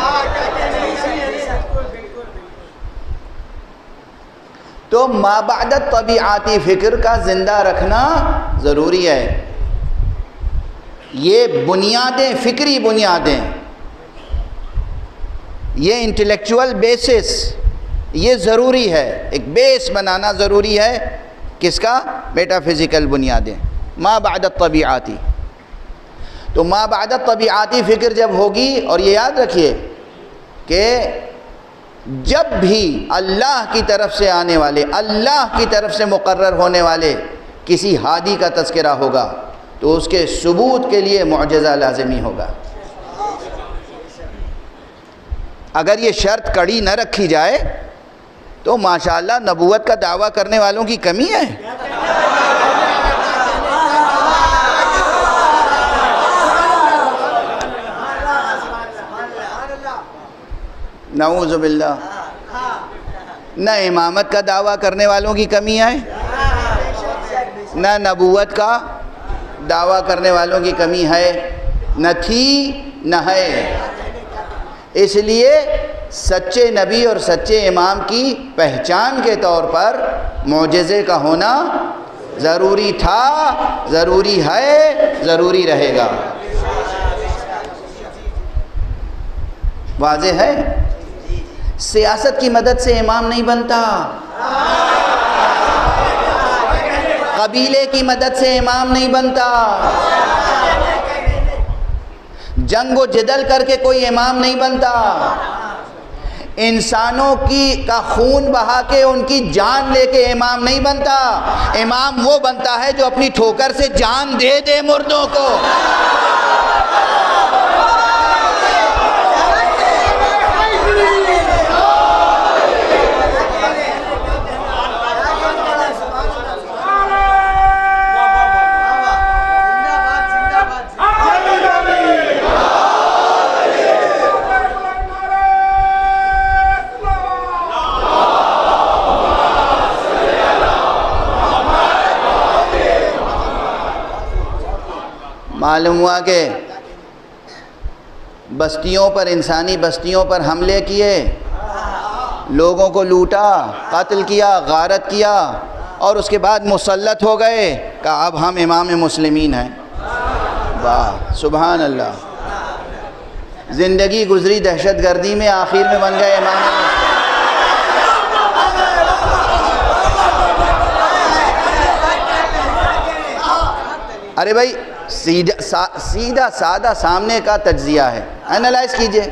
Speaker 1: تو ما بعد الطبیعاتی فکر کا زندہ رکھنا ضروری ہے۔ یہ بنیادیں، فکری بنیادیں، یہ انٹلیکچول بیسس، یہ ضروری ہے، ایک بیس بنانا ضروری ہے۔ کس کا؟ میٹا فزیکل بنیادیں، ما بعد الطبیعاتی۔ تو ما بعد الطبیعاتی فکر جب ہوگی، اور یہ یاد رکھیے کہ جب بھی اللہ کی طرف سے آنے والے، اللہ کی طرف سے مقرر ہونے والے کسی ہادی کا تذکرہ ہوگا تو اس کے ثبوت کے لیے معجزہ لازمی ہوگا۔ اگر یہ شرط کڑی نہ رکھی جائے تو ماشاءاللہ نبوت کا دعویٰ کرنے والوں کی کمی ہے۔ نعوذ باللہ، نہ امامت کا دعویٰ کرنے والوں کی کمی ہے، نہ نبوت کا دعویٰ کرنے والوں کی کمی ہے، نہ تھی نہ ہے۔ اس لیے سچے نبی اور سچے امام کی پہچان کے طور پر معجزے کا ہونا ضروری تھا، ضروری ہے، ضروری رہے گا۔ واضح ہے؟ سیاست کی مدد سے امام نہیں بنتا، قبیلے کی مدد سے امام نہیں بنتا، جنگ و جدل کر کے کوئی امام نہیں بنتا، انسانوں کا خون بہا کے ان کی جان لے کے امام نہیں بنتا۔ امام وہ بنتا ہے جو اپنی ٹھوکر سے جان دے دے مردوں کو۔ معلوم ہوا کہ بستیوں پر، انسانی بستیوں پر حملے کیے، لوگوں کو لوٹا، قتل کیا، غارت کیا، اور اس کے بعد مسلط ہو گئے، کہا اب ہم امام مسلمین ہیں۔ واہ سبحان اللہ، زندگی گزری دہشت گردی میں، آخر میں بن گئے امام مسلمین۔ ارے بھائی سیدھا سادہ سامنے کا تجزیہ ہے، انالائز کیجئے۔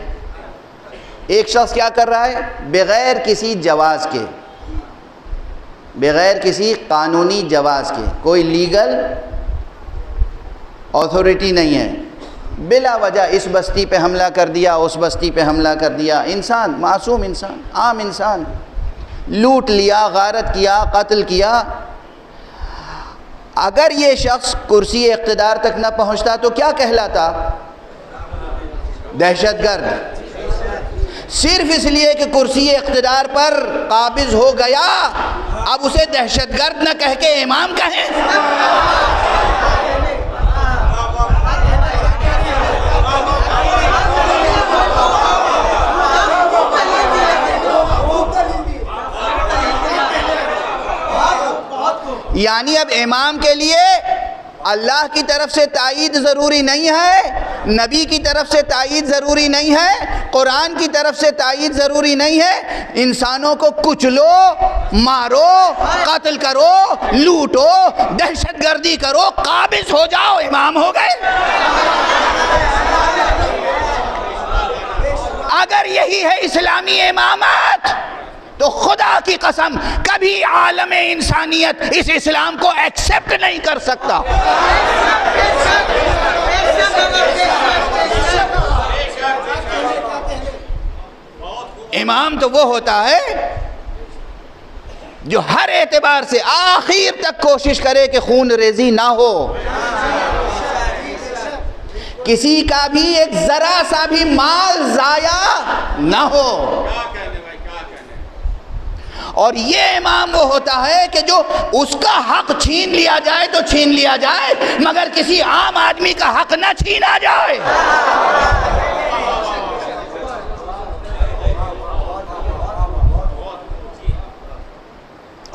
Speaker 1: ایک شخص کیا کر رہا ہے؟ بغیر کسی جواز کے، بغیر کسی قانونی جواز کے، کوئی لیگل اتھارٹی نہیں ہے، بلا وجہ اس بستی پہ حملہ کر دیا، اس بستی پہ حملہ کر دیا، انسان، معصوم انسان، عام انسان، لوٹ لیا، غارت کیا، قتل کیا۔ اگر یہ شخص کرسی اقتدار تک نہ پہنچتا تو کیا کہلاتا؟ دہشت گرد۔ صرف اس لیے کہ کرسی اقتدار پر قابض ہو گیا اب اسے دہشت گرد نہ کہہ کے امام کہیں؟ یعنی اب امام کے لیے اللہ کی طرف سے تائید ضروری نہیں ہے، نبی کی طرف سے تائید ضروری نہیں ہے، قرآن کی طرف سے تائید ضروری نہیں ہے، انسانوں کو کچلو، مارو، قتل کرو، لوٹو، دہشت گردی کرو، قابض ہو جاؤ، امام ہو گئے۔ اگر یہی ہے اسلامی امامت تو خدا کی قسم کبھی عالم انسانیت اس اسلام کو ایکسپٹ نہیں کر سکتا۔ امام تو وہ ہوتا ہے جو ہر اعتبار سے آخر تک کوشش کرے کہ خون ریزی نہ ہو، کسی کا بھی ایک ذرا سا بھی مال ضائع نہ ہو۔ اور یہ امام وہ ہوتا ہے کہ جو اس کا حق چھین لیا جائے تو چھین لیا جائے، مگر کسی عام آدمی کا حق نہ چھینا جائے۔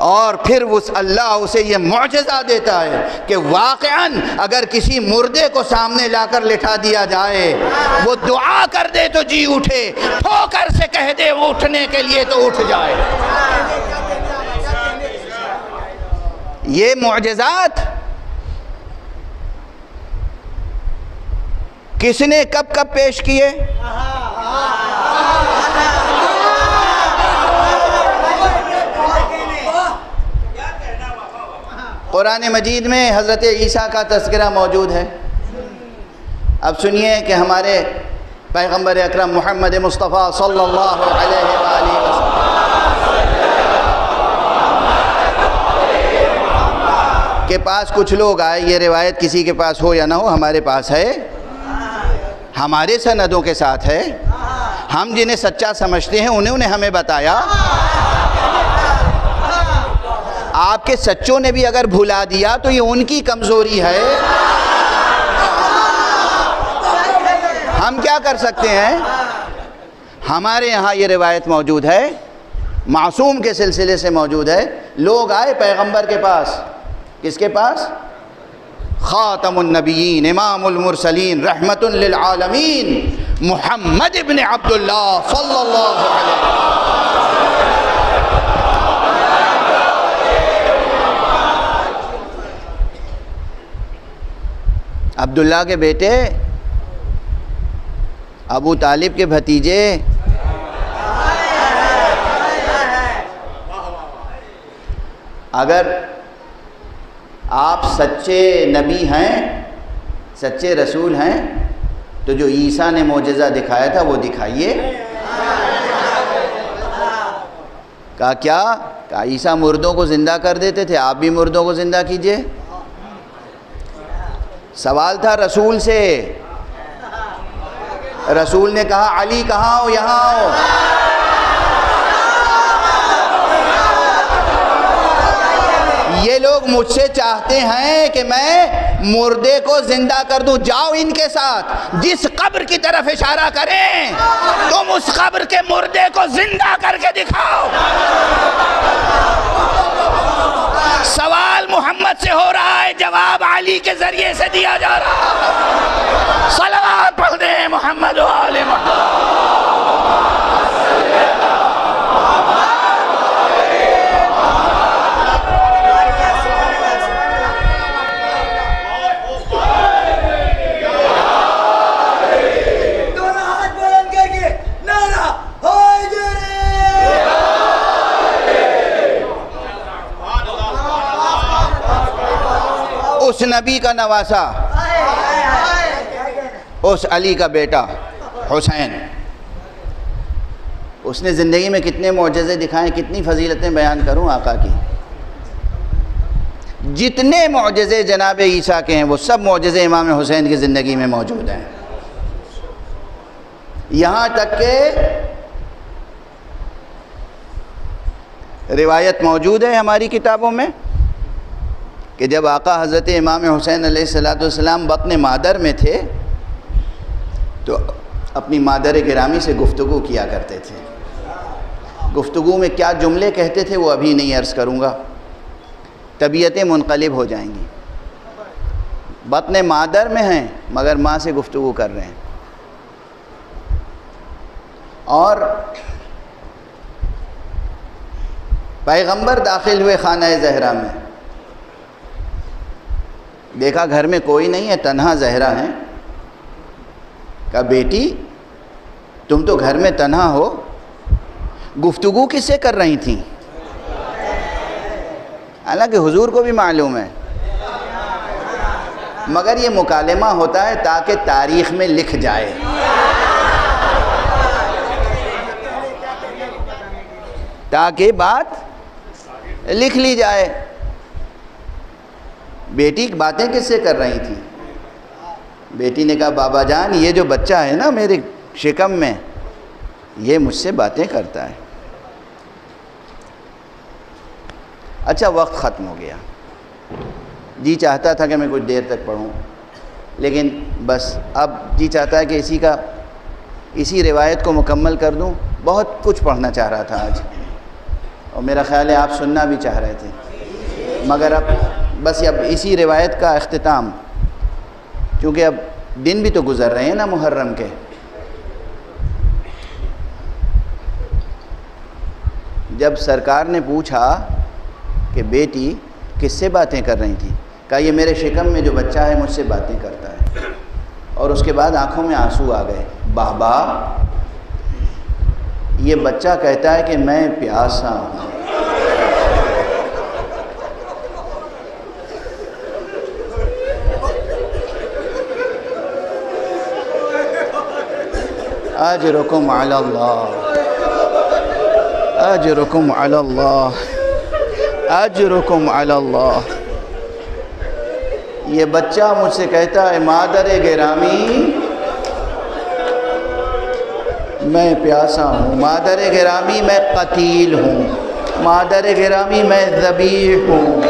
Speaker 1: اور پھر اللہ اسے یہ معجزہ دیتا ہے کہ واقعاً اگر کسی مردے کو سامنے لا کر لٹھا دیا جائے، وہ دعا کر دے تو جی اٹھے، ٹھوکر سے کہہ دے وہ اٹھنے کے لیے تو اٹھ جائے۔ یہ معجزات کس نے کب کب پیش کیے؟ قرآن مجید میں حضرت عیسیٰ کا تذکرہ موجود ہے۔ اب سنیے کہ ہمارے پیغمبر اکرم محمد مصطفیٰ صلی اللہ علیہ وآلہ وسلم کے پاس کچھ لوگ آئے، یہ روایت کسی کے پاس ہو یا نہ ہو ہمارے پاس ہے، ہمارے سندوں کے ساتھ ہے، ہم جنہیں سچا سمجھتے ہیں انہوں نے ہمیں بتایا۔ آپ کے سچوں نے بھی اگر بھلا دیا تو یہ ان کی کمزوری ہے، ہم کیا کر سکتے ہیں؟ ہمارے یہاں یہ روایت موجود ہے، معصوم کے سلسلے سے موجود ہے۔ لوگ آئے پیغمبر کے پاس، کس کے پاس؟ خاتم النبیین، امام المرسلین، رحمت للعالمین، محمد ابن عبداللہ صلی اللہ علیہ وسلم۔ عبداللہ کے بیٹے، ابو طالب کے بھتیجے، اگر آپ سچے نبی ہیں، سچے رسول ہیں، تو جو عیسیٰ نے معجزہ دکھایا تھا وہ دکھائیے۔ کہا کیا؟ کہا عیسیٰ مردوں کو زندہ کر دیتے تھے، آپ بھی مردوں کو زندہ کیجئے۔ سوال تھا رسول سے، رسول نے کہا علی کہاں ہو؟ یہاں ہو۔ یہ لوگ مجھ سے چاہتے ہیں کہ میں مردے کو زندہ کر دوں، جاؤ ان کے ساتھ، جس قبر کی طرف اشارہ کریں تم اس قبر کے مردے کو زندہ کر کے دکھاؤ۔ سوال محمد سے ہو رہا ہے، جواب علی کے ذریعے سے دیا جا رہا ہے۔ صلوات پڑھ دیں محمد و آل محمد۔ اس نبی کا نواسا، اس علی کا بیٹا حسین، اس نے زندگی میں کتنے معجزے دکھائے، کتنی فضیلتیں بیان کروں آقا کی۔ جتنے معجزے جناب عیسیٰ کے ہیں وہ سب معجزے امام حسین کی زندگی میں موجود ہیں۔ یہاں تک کہ روایت موجود ہے ہماری کتابوں میں کہ جب آقا حضرت امام حسین علیہ السلام بطن مادر میں تھے تو اپنی مادر گرامی سے گفتگو کیا کرتے تھے. گفتگو میں کیا جملے کہتے تھے وہ ابھی نہیں عرض کروں گا، طبیعتیں منقلب ہو جائیں گی. بطن مادر میں ہیں مگر ماں سے گفتگو کر رہے ہیں. اور پیغمبر داخل ہوئے خانہ زہرا میں، دیکھا گھر میں کوئی نہیں ہے، تنہا زہرا ہیں. کہا بیٹی تم تو گھر میں تنہا ہو، گفتگو کس سے کر رہی تھیں؟ حالانکہ حضور کو بھی معلوم ہے، مگر یہ مکالمہ ہوتا ہے تاکہ تاریخ میں لکھ جائے. تاکہ بات لکھ لی جائے. بیٹی باتیں کس سے کر رہی تھی؟ بیٹی نے کہا بابا جان یہ جو بچہ ہے نا میرے شکم میں، یہ مجھ سے باتیں کرتا ہے. اچھا وقت ختم ہو گیا، جی چاہتا تھا کہ میں کچھ دیر تک پڑھوں، لیکن بس اب جی چاہتا ہے کہ اسی روایت کو مکمل کر دوں. بہت کچھ پڑھنا چاہ رہا تھا آج، اور میرا خیال ہے آپ سننا بھی چاہ رہے تھے، مگر اب بس اب اسی روایت کا اختتام، کیونکہ اب دن بھی تو گزر رہے ہیں نا محرم کے. جب سرکار نے پوچھا کہ بیٹی کس سے باتیں کر رہی تھی، کہا یہ میرے شکم میں جو بچہ ہے مجھ سے باتیں کرتا ہے. اور اس کے بعد آنکھوں میں آنسو آ گئے. بابا یہ بچہ کہتا ہے کہ میں پیاسا ہوں. اجرکم علی اللہ، اجرکم علی اللہ، اجرکم علی اللہ. یہ بچہ مجھ سے کہتا ہے مادر گرامی میں پیاسا ہوں، مادر گرامی میں قتیل ہوں، مادر گرامی میں ذبیح ہوں.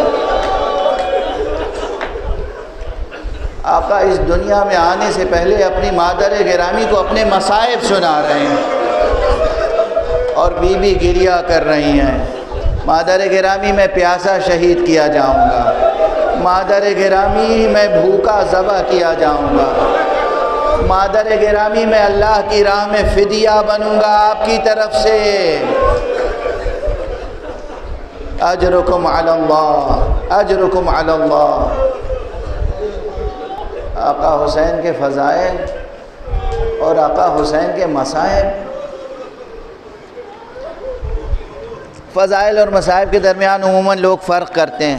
Speaker 1: آقا اس دنیا میں آنے سے پہلے اپنی مادر گرامی کو اپنے مصائب سنا رہے ہیں اور بی بی گریہ کر رہی ہیں. مادر گرامی میں پیاسا شہید کیا جاؤں گا، مادر گرامی میں بھوکا ذبح کیا جاؤں گا، مادر گرامی میں اللہ کی راہ میں فدیہ بنوں گا آپ کی طرف سے. اجرکم علی اللہ، اجرکم علی اللہ. آقا حسین کے فضائل اور آقا حسین کے مصائب. فضائل اور مصائب کے درمیان عموماً لوگ فرق کرتے ہیں،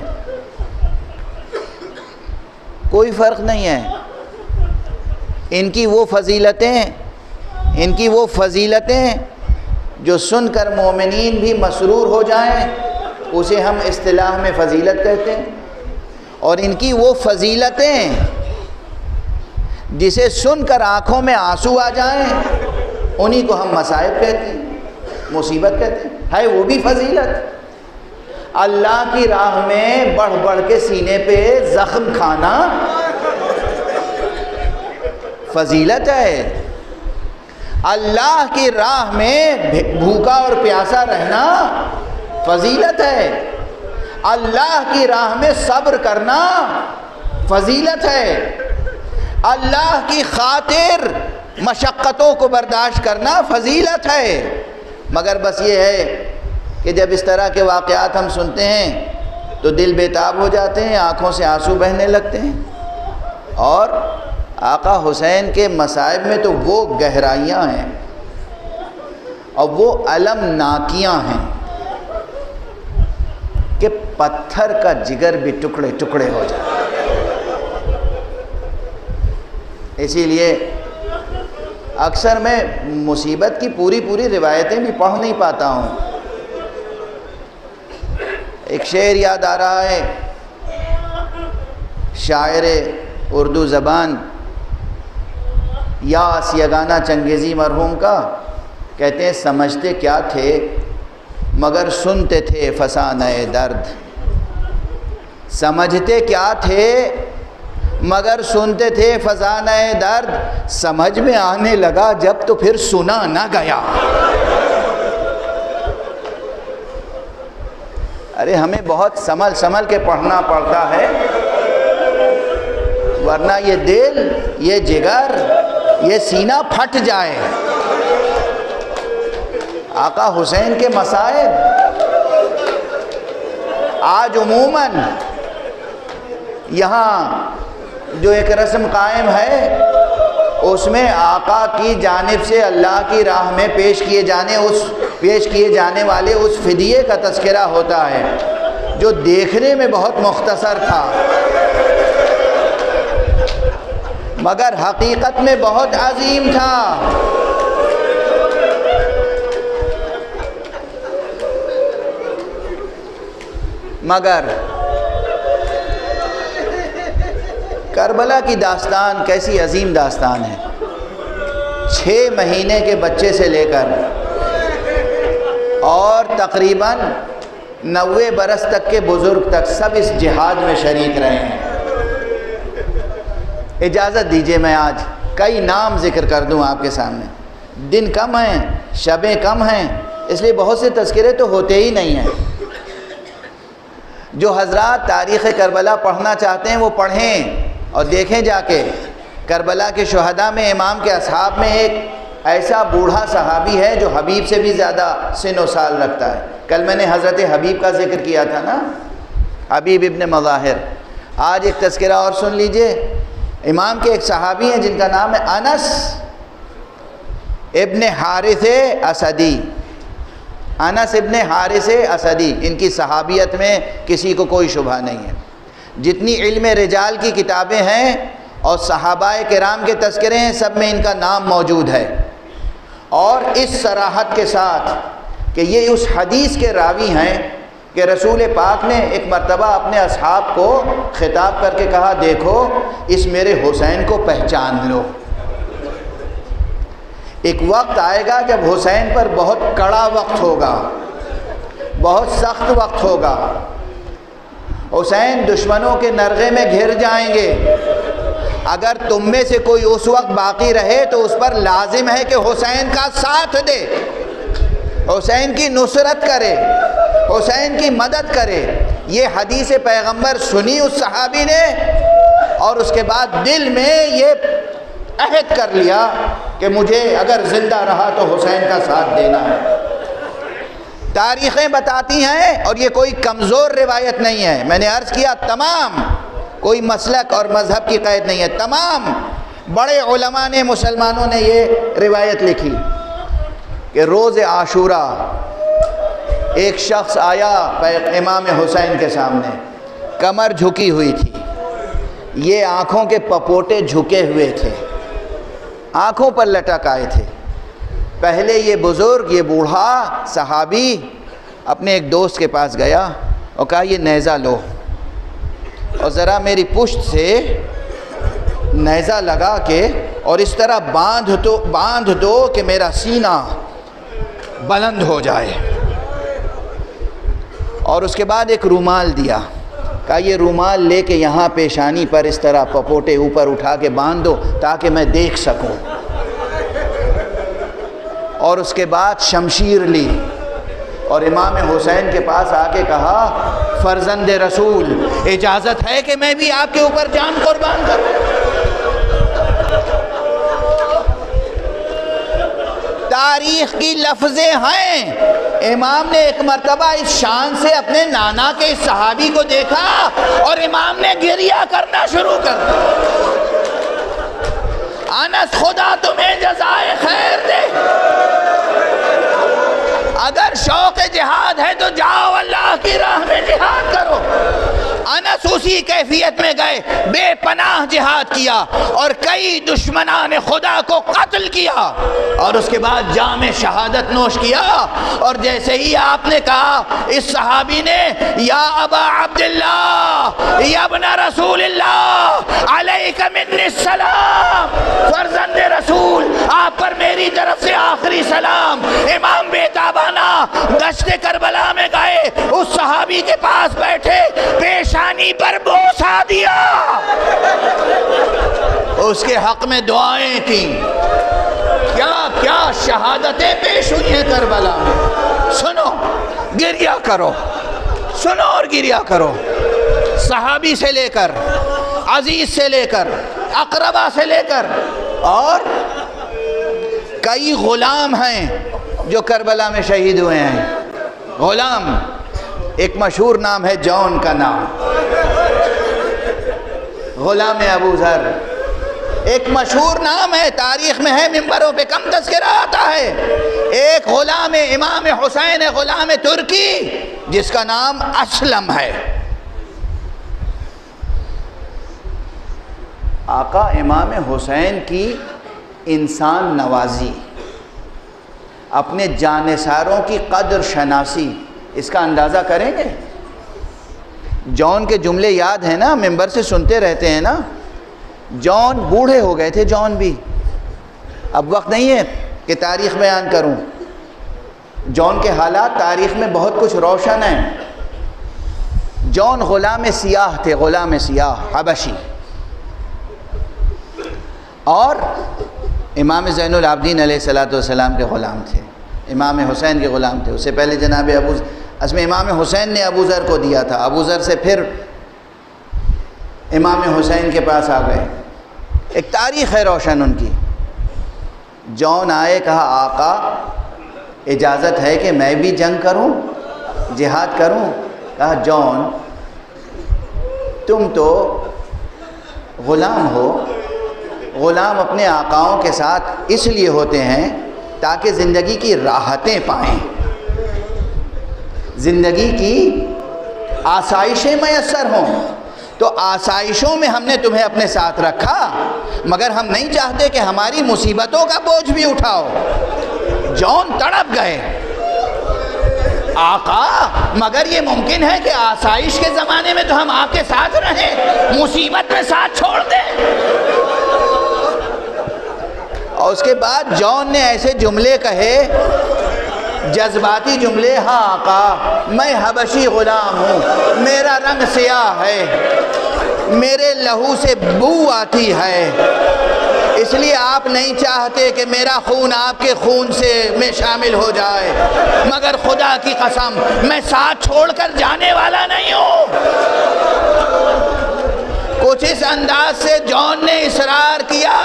Speaker 1: کوئی فرق نہیں ہے. ان کی وہ فضیلتیں جو سن کر مومنین بھی مسرور ہو جائیں اسے ہم اصطلاح میں فضیلت کہتے ہیں، اور ان کی وہ فضیلتیں جسے سن کر آنکھوں میں آنسو آ جائیں انہی کو ہم مصائب کہتے ہیں، مصیبت کہتے ہیں. ہے وہ بھی فضیلت. اللہ کی راہ میں بڑھ بڑھ کے سینے پہ زخم کھانا فضیلت ہے. اللہ کی راہ میں بھوکا اور پیاسا رہنا فضیلت ہے. اللہ کی راہ میں صبر کرنا فضیلت ہے. اللہ کی خاطر مشقتوں کو برداشت کرنا فضیلت ہے. مگر بس یہ ہے کہ جب اس طرح کے واقعات ہم سنتے ہیں تو دل بیتاب ہو جاتے ہیں، آنکھوں سے آنسو بہنے لگتے ہیں. اور آقا حسین کے مصائب میں تو وہ گہرائیاں ہیں اور وہ المناکیاں ہیں کہ پتھر کا جگر بھی ٹکڑے ٹکڑے ہو جائے. اسی لیے اکثر میں مصیبت کی پوری روایتیں بھی پڑھ نہیں پاتا ہوں. ایک شعر یاد آ رہا ہے شاعر اردو زبان یاس یگانہ چنگیزی مرحوم کا. کہتے ہیں سمجھتے کیا تھے مگر سنتے تھے فسانہ درد۔ سمجھتے کیا تھے مگر سنتے تھے فسانہ درد، سمجھ میں آنے لگا جب تو پھر سنا نہ گیا۔ ارے ہمیں بہت سنبھل کے پڑھنا پڑتا ہے، ورنہ یہ دل، یہ جگر، یہ سینہ پھٹ جائے۔ آقا حسین کے مسائل آج عموماً یہاں جو ایک رسم قائم ہے، اس میں آقا کی جانب سے اللہ کی راہ میں پیش کیے جانے والے اس فدیے کا تذکرہ ہوتا ہے جو دیکھنے میں بہت مختصر تھا مگر حقیقت میں بہت عظیم تھا۔ مگر کربلا کی داستان کیسی عظیم داستان ہے۔ 6 مہینے کے بچے سے لے کر اور تقریباً 90 برس تک کے بزرگ تک سب اس جہاد میں شریک رہے ہیں۔ اجازت دیجئے میں آج کئی نام ذکر کر دوں آپ کے سامنے۔ دن کم ہیں، شبیں کم ہیں، اس لیے بہت سے تذکرے تو ہوتے ہی نہیں ہیں۔ جو حضرات تاریخ کربلا پڑھنا چاہتے ہیں وہ پڑھیں اور دیکھیں جا کے۔ کربلا کے شہداء میں امام کے اصحاب میں ایک ایسا بوڑھا صحابی ہے جو حبیب سے بھی زیادہ سن و سال رکھتا ہے۔ کل میں نے حضرت حبیب کا ذکر کیا تھا نا، حبیب ابن مظاہر۔ آج ایک تذکرہ اور سن لیجئے۔ امام کے ایک صحابی ہیں جن کا نام ہے انس ابن حارث اسدی۔ انس ابن حارث اسدی، ان کی صحابیت میں کسی کو کوئی شبہ نہیں ہے۔ جتنی علم رجال کی کتابیں ہیں اور صحابہ کرام کے تذکرے ہیں، سب میں ان کا نام موجود ہے، اور اس صراحت کے ساتھ کہ یہ اس حدیث کے راوی ہیں کہ رسول پاک نے ایک مرتبہ اپنے اصحاب کو خطاب کر کے کہا، دیکھو اس میرے حسین کو پہچان لو۔ ایک وقت آئے گا جب حسین پر بہت کڑا وقت ہوگا، بہت سخت وقت ہوگا، حسین دشمنوں کے نرغے میں گھر جائیں گے۔ اگر تم میں سے کوئی اس وقت باقی رہے تو اس پر لازم ہے کہ حسین کا ساتھ دے، حسین کی نصرت کرے، حسین کی مدد کرے۔ یہ حدیث پیغمبر سنی اس صحابی نے، اور اس کے بعد دل میں یہ عہد کر لیا کہ مجھے اگر زندہ رہا تو حسین کا ساتھ دینا ہے۔ تاریخیں بتاتی ہیں، اور یہ کوئی کمزور روایت نہیں ہے، میں نے عرض کیا تمام، کوئی مسلک اور مذہب کی قید نہیں ہے، تمام بڑے علماء نے، مسلمانوں نے یہ روایت لکھی کہ روز عاشوراء ایک شخص آیا امام حسین کے سامنے، کمر جھکی ہوئی تھی، یہ آنکھوں کے پپوٹے جھکے ہوئے تھے، آنکھوں پر لٹک آئے تھے۔ پہلے یہ بزرگ، یہ بوڑھا صحابی اپنے ایک دوست کے پاس گیا اور کہا، یہ نیزہ لو اور ذرا میری پشت سے نیزہ لگا کے اور اس طرح باندھ دو کہ میرا سینہ بلند ہو جائے۔ اور اس کے بعد ایک رومال دیا، کہا یہ رومال لے کے یہاں پیشانی پر اس طرح پپوٹے اوپر اٹھا کے باندھ دو تاکہ میں دیکھ سکوں۔ اور اس کے بعد شمشیر لی اور امام حسین کے پاس آ کے کہا، فرزند رسول اجازت ہے کہ میں بھی آپ کے اوپر جان قربان کروں؟ تاریخ کی لفظیں ہیں، امام نے ایک مرتبہ اس شان سے اپنے نانا کے اس صحابی کو دیکھا اور امام نے گریہ کرنا شروع کر دیا۔ انس خدا تمہیں جزائے خیر دے، اگر شوق جہاد ہے تو جاؤ اللہ کی راہ میں جہاد کرو۔ انس اسی کیفیت میں گئے، بے پناہ جہاد کیا اور کئی دشمنان خدا کو قتل کیا، اور اس کے بعد جام شہادت نوش کیا۔ اور جیسے ہی آپ نے کہا اس صحابی نے، یا ابا عبداللہ یا ابن رسول اللہ علیک منی السلام، فرزند رسول آپ پر میری طرف سے آخری سلام۔ امام بے تابانہ دشت کربلا میں گئے، اس صحابی کے پاس بیٹھے، پیشانی پر بوسہ دیا، اس کے حق میں دعائیں کی، کیا کیا شہادتیں پیش ہوئی ہیں کربلا میں۔ سنو، گریہ کرو، سنو اور گریہ کرو، صحابی سے لے کر، عزیز سے لے کر، اقربا سے لے کر، اور کئی غلام ہیں جو کربلا میں شہید ہوئے ہیں۔ غلام، ایک مشہور نام ہے جون کا نام، غلام ابو ذر، ایک مشہور نام ہے، تاریخ میں ہے، ممبروں پہ کم تذکرہ آتا ہے۔ ایک غلام امام حسین غلام ترکی جس کا نام اسلم ہے۔ آقا امام حسین کی انسان نوازی، اپنے جانثاروں کی قدر شناسی، اس کا اندازہ کریں گے؟ جون کے جملے یاد ہیں نا، ممبر سے سنتے رہتے ہیں نا۔ جون بوڑھے ہو گئے تھے، جون بھی، اب وقت نہیں ہے کہ تاریخ بیان کروں، جون کے حالات تاریخ میں بہت کچھ روشن ہیں۔ جون غلام سیاہ تھے، غلام سیاہ حبشی، اور امام زین العابدین علیہ السلام کے غلام تھے، امام حسین کے غلام تھے۔ اس سے پہلے جناب اصل میں امام حسین نے ابو ذر کو دیا تھا، ابو ذر سے پھر امام حسین کے پاس آ گئے، ایک تاریخ ہے روشن ان کی۔ جون آئے، کہا آقا اجازت ہے کہ میں بھی جنگ کروں، جہاد کروں؟ کہا جون تم تو غلام ہو، غلام اپنے آقاؤں کے ساتھ اس لیے ہوتے ہیں تاکہ زندگی کی راحتیں پائیں، زندگی کی آسائشیں میسر ہوں، تو آسائشوں میں ہم نے تمہیں اپنے ساتھ رکھا، مگر ہم نہیں چاہتے کہ ہماری مصیبتوں کا بوجھ بھی اٹھاؤ۔ جون تڑپ گئے، آقا مگر یہ ممکن ہے کہ آسائش کے زمانے میں تو ہم آپ کے ساتھ رہیں، مصیبت میں ساتھ چھوڑ دیں؟ اور اس کے بعد جون نے ایسے جملے کہے، جذباتی جملے، ہاں آقا میں حبشی غلام ہوں، میرا رنگ سیاہ ہے، میرے لہو سے بو آتی ہے، اس لیے آپ نہیں چاہتے کہ میرا خون آپ کے خون سے میں شامل ہو جائے، مگر خدا کی قسم میں ساتھ چھوڑ کر جانے والا نہیں ہوں۔ کچھ اس انداز سے جون نے اصرار کیا،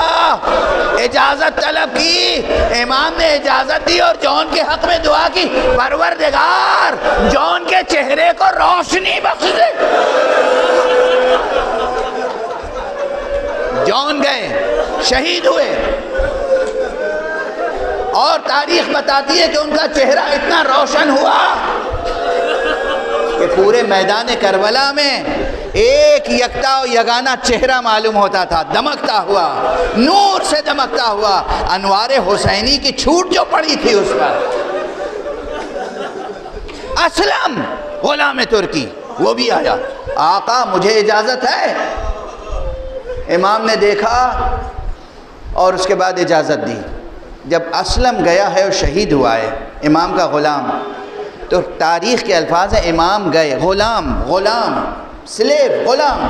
Speaker 1: اجازت طلب کی، امام نے اجازت دی اور جون کے حق میں دعا کی، پروردگار جون کے چہرے کو روشنی بخش دے۔ جون گئے، شہید ہوئے، اور تاریخ بتاتی ہے کہ ان کا چہرہ اتنا روشن ہوا کہ پورے میدان کربلا میں ایک یکتا و یگانہ چہرہ معلوم ہوتا تھا، دمکتا ہوا، نور سے دمکتا ہوا، انوار حسینی کی چھوٹ جو پڑی تھی اس پر۔ اسلم غلام ترکی وہ بھی آیا، آقا مجھے اجازت ہے؟ امام نے دیکھا اور اس کے بعد اجازت دی۔ جب اسلم گیا ہے اور شہید ہوا ہے امام کا غلام، تو تاریخ کے الفاظ ہیں امام گئے، غلام سلیب، غلام،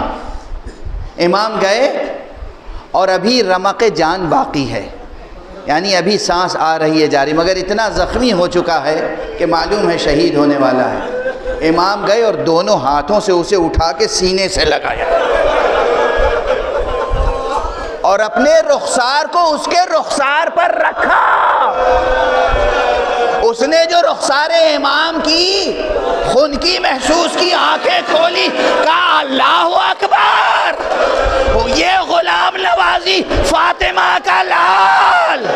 Speaker 1: امام گئے اور ابھی رمق جان باقی ہے، یعنی ابھی سانس آ رہی ہے جاری، مگر اتنا زخمی ہو چکا ہے کہ معلوم ہے شہید ہونے والا ہے۔ امام گئے اور دونوں ہاتھوں سے اسے اٹھا کے سینے سے لگایا اور اپنے رخسار کو اس کے رخسار پر رکھا۔ اس نے جو رخسار امام کی خنکی محسوس کی، آنکھیں کھولی، کہا اللہ اکبر، یہ غلام نوازی فاطمہ کا لال،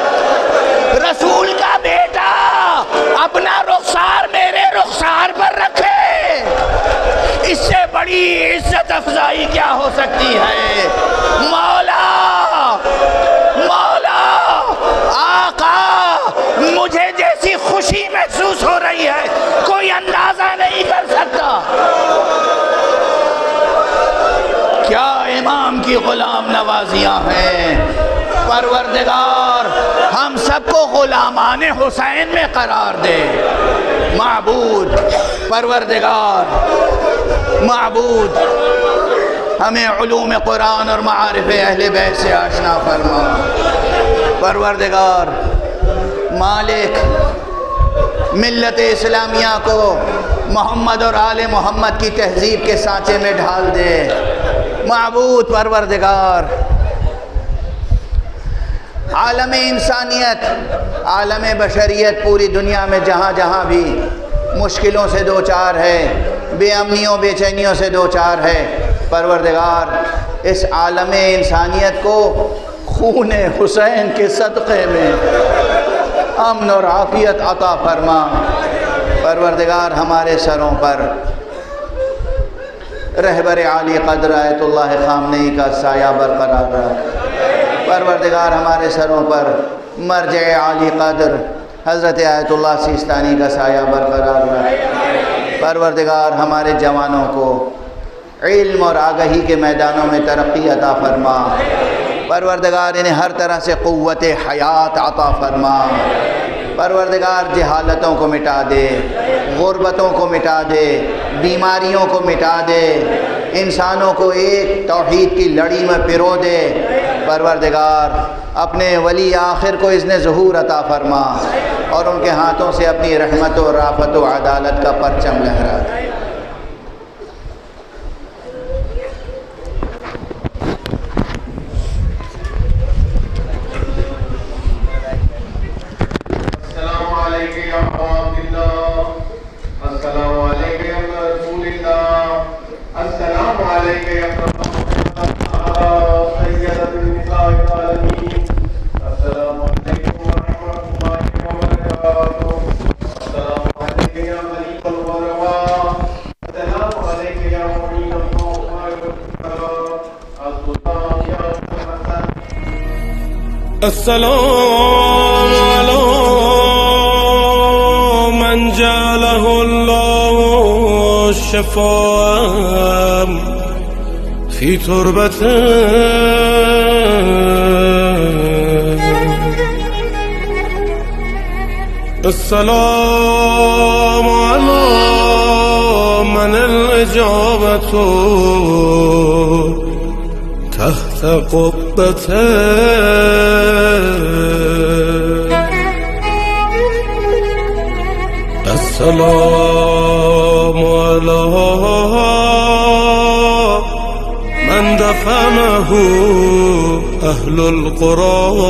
Speaker 1: رسول کا بیٹا اپنا رخسار میرے رخسار پر رکھے، اس سے بڑی عزت افزائی کیا ہو سکتی ہے؟ مولا آقا مجھے جیسی خوشی محسوس ہو رہی ہے کوئی اندازہ نہیں کر سکتا۔ کیا امام کی غلام نوازیاں ہیں؟ پروردگار ہم سب کو غلامان حسین میں قرار دے معبود پروردگار معبود ہمیں علوم قرآن اور معارف اہل بیت سے آشنا فرما پروردگار مالک ملت اسلامیہ کو محمد اور آل محمد کی تہذیب کے سانچے میں ڈھال دے معبود پروردگار عالم انسانیت عالم بشریت پوری دنیا میں جہاں جہاں بھی مشکلوں سے دوچار ہے بے امنیوں بے چینیوں سے دوچار ہے پروردگار اس عالم انسانیت کو خون حسین کے صدقے میں امن اور عافیت عطا فرما پروردگار ہمارے سروں پر رہبر عالی قدر آیت اللہ خامنئی کا سایہ برقرار رکھ پروردگار ہمارے سروں پر مرجع عالی قدر حضرت آیت اللہ سیستانی کا سایہ برقرار رکھ پروردگار ہمارے جوانوں کو علم اور آگہی کے میدانوں میں ترقی عطا فرما پروردگار انہیں ہر طرح سے قوت حیات عطا فرما پروردگار جہالتوں کو مٹا دے غربتوں کو مٹا دے بیماریوں کو مٹا دے انسانوں کو ایک توحید کی لڑی میں پرو دے پروردگار اپنے ولی آخر کو اذن ظہور عطا فرما اور ان کے ہاتھوں سے اپنی رحمت و رافت و عدالت کا پرچم لہرا دے
Speaker 2: السلام على من جعله الله شفاء في تربته السلام على من الإجابة تحت قبته السلام على من دفنه أهل القرى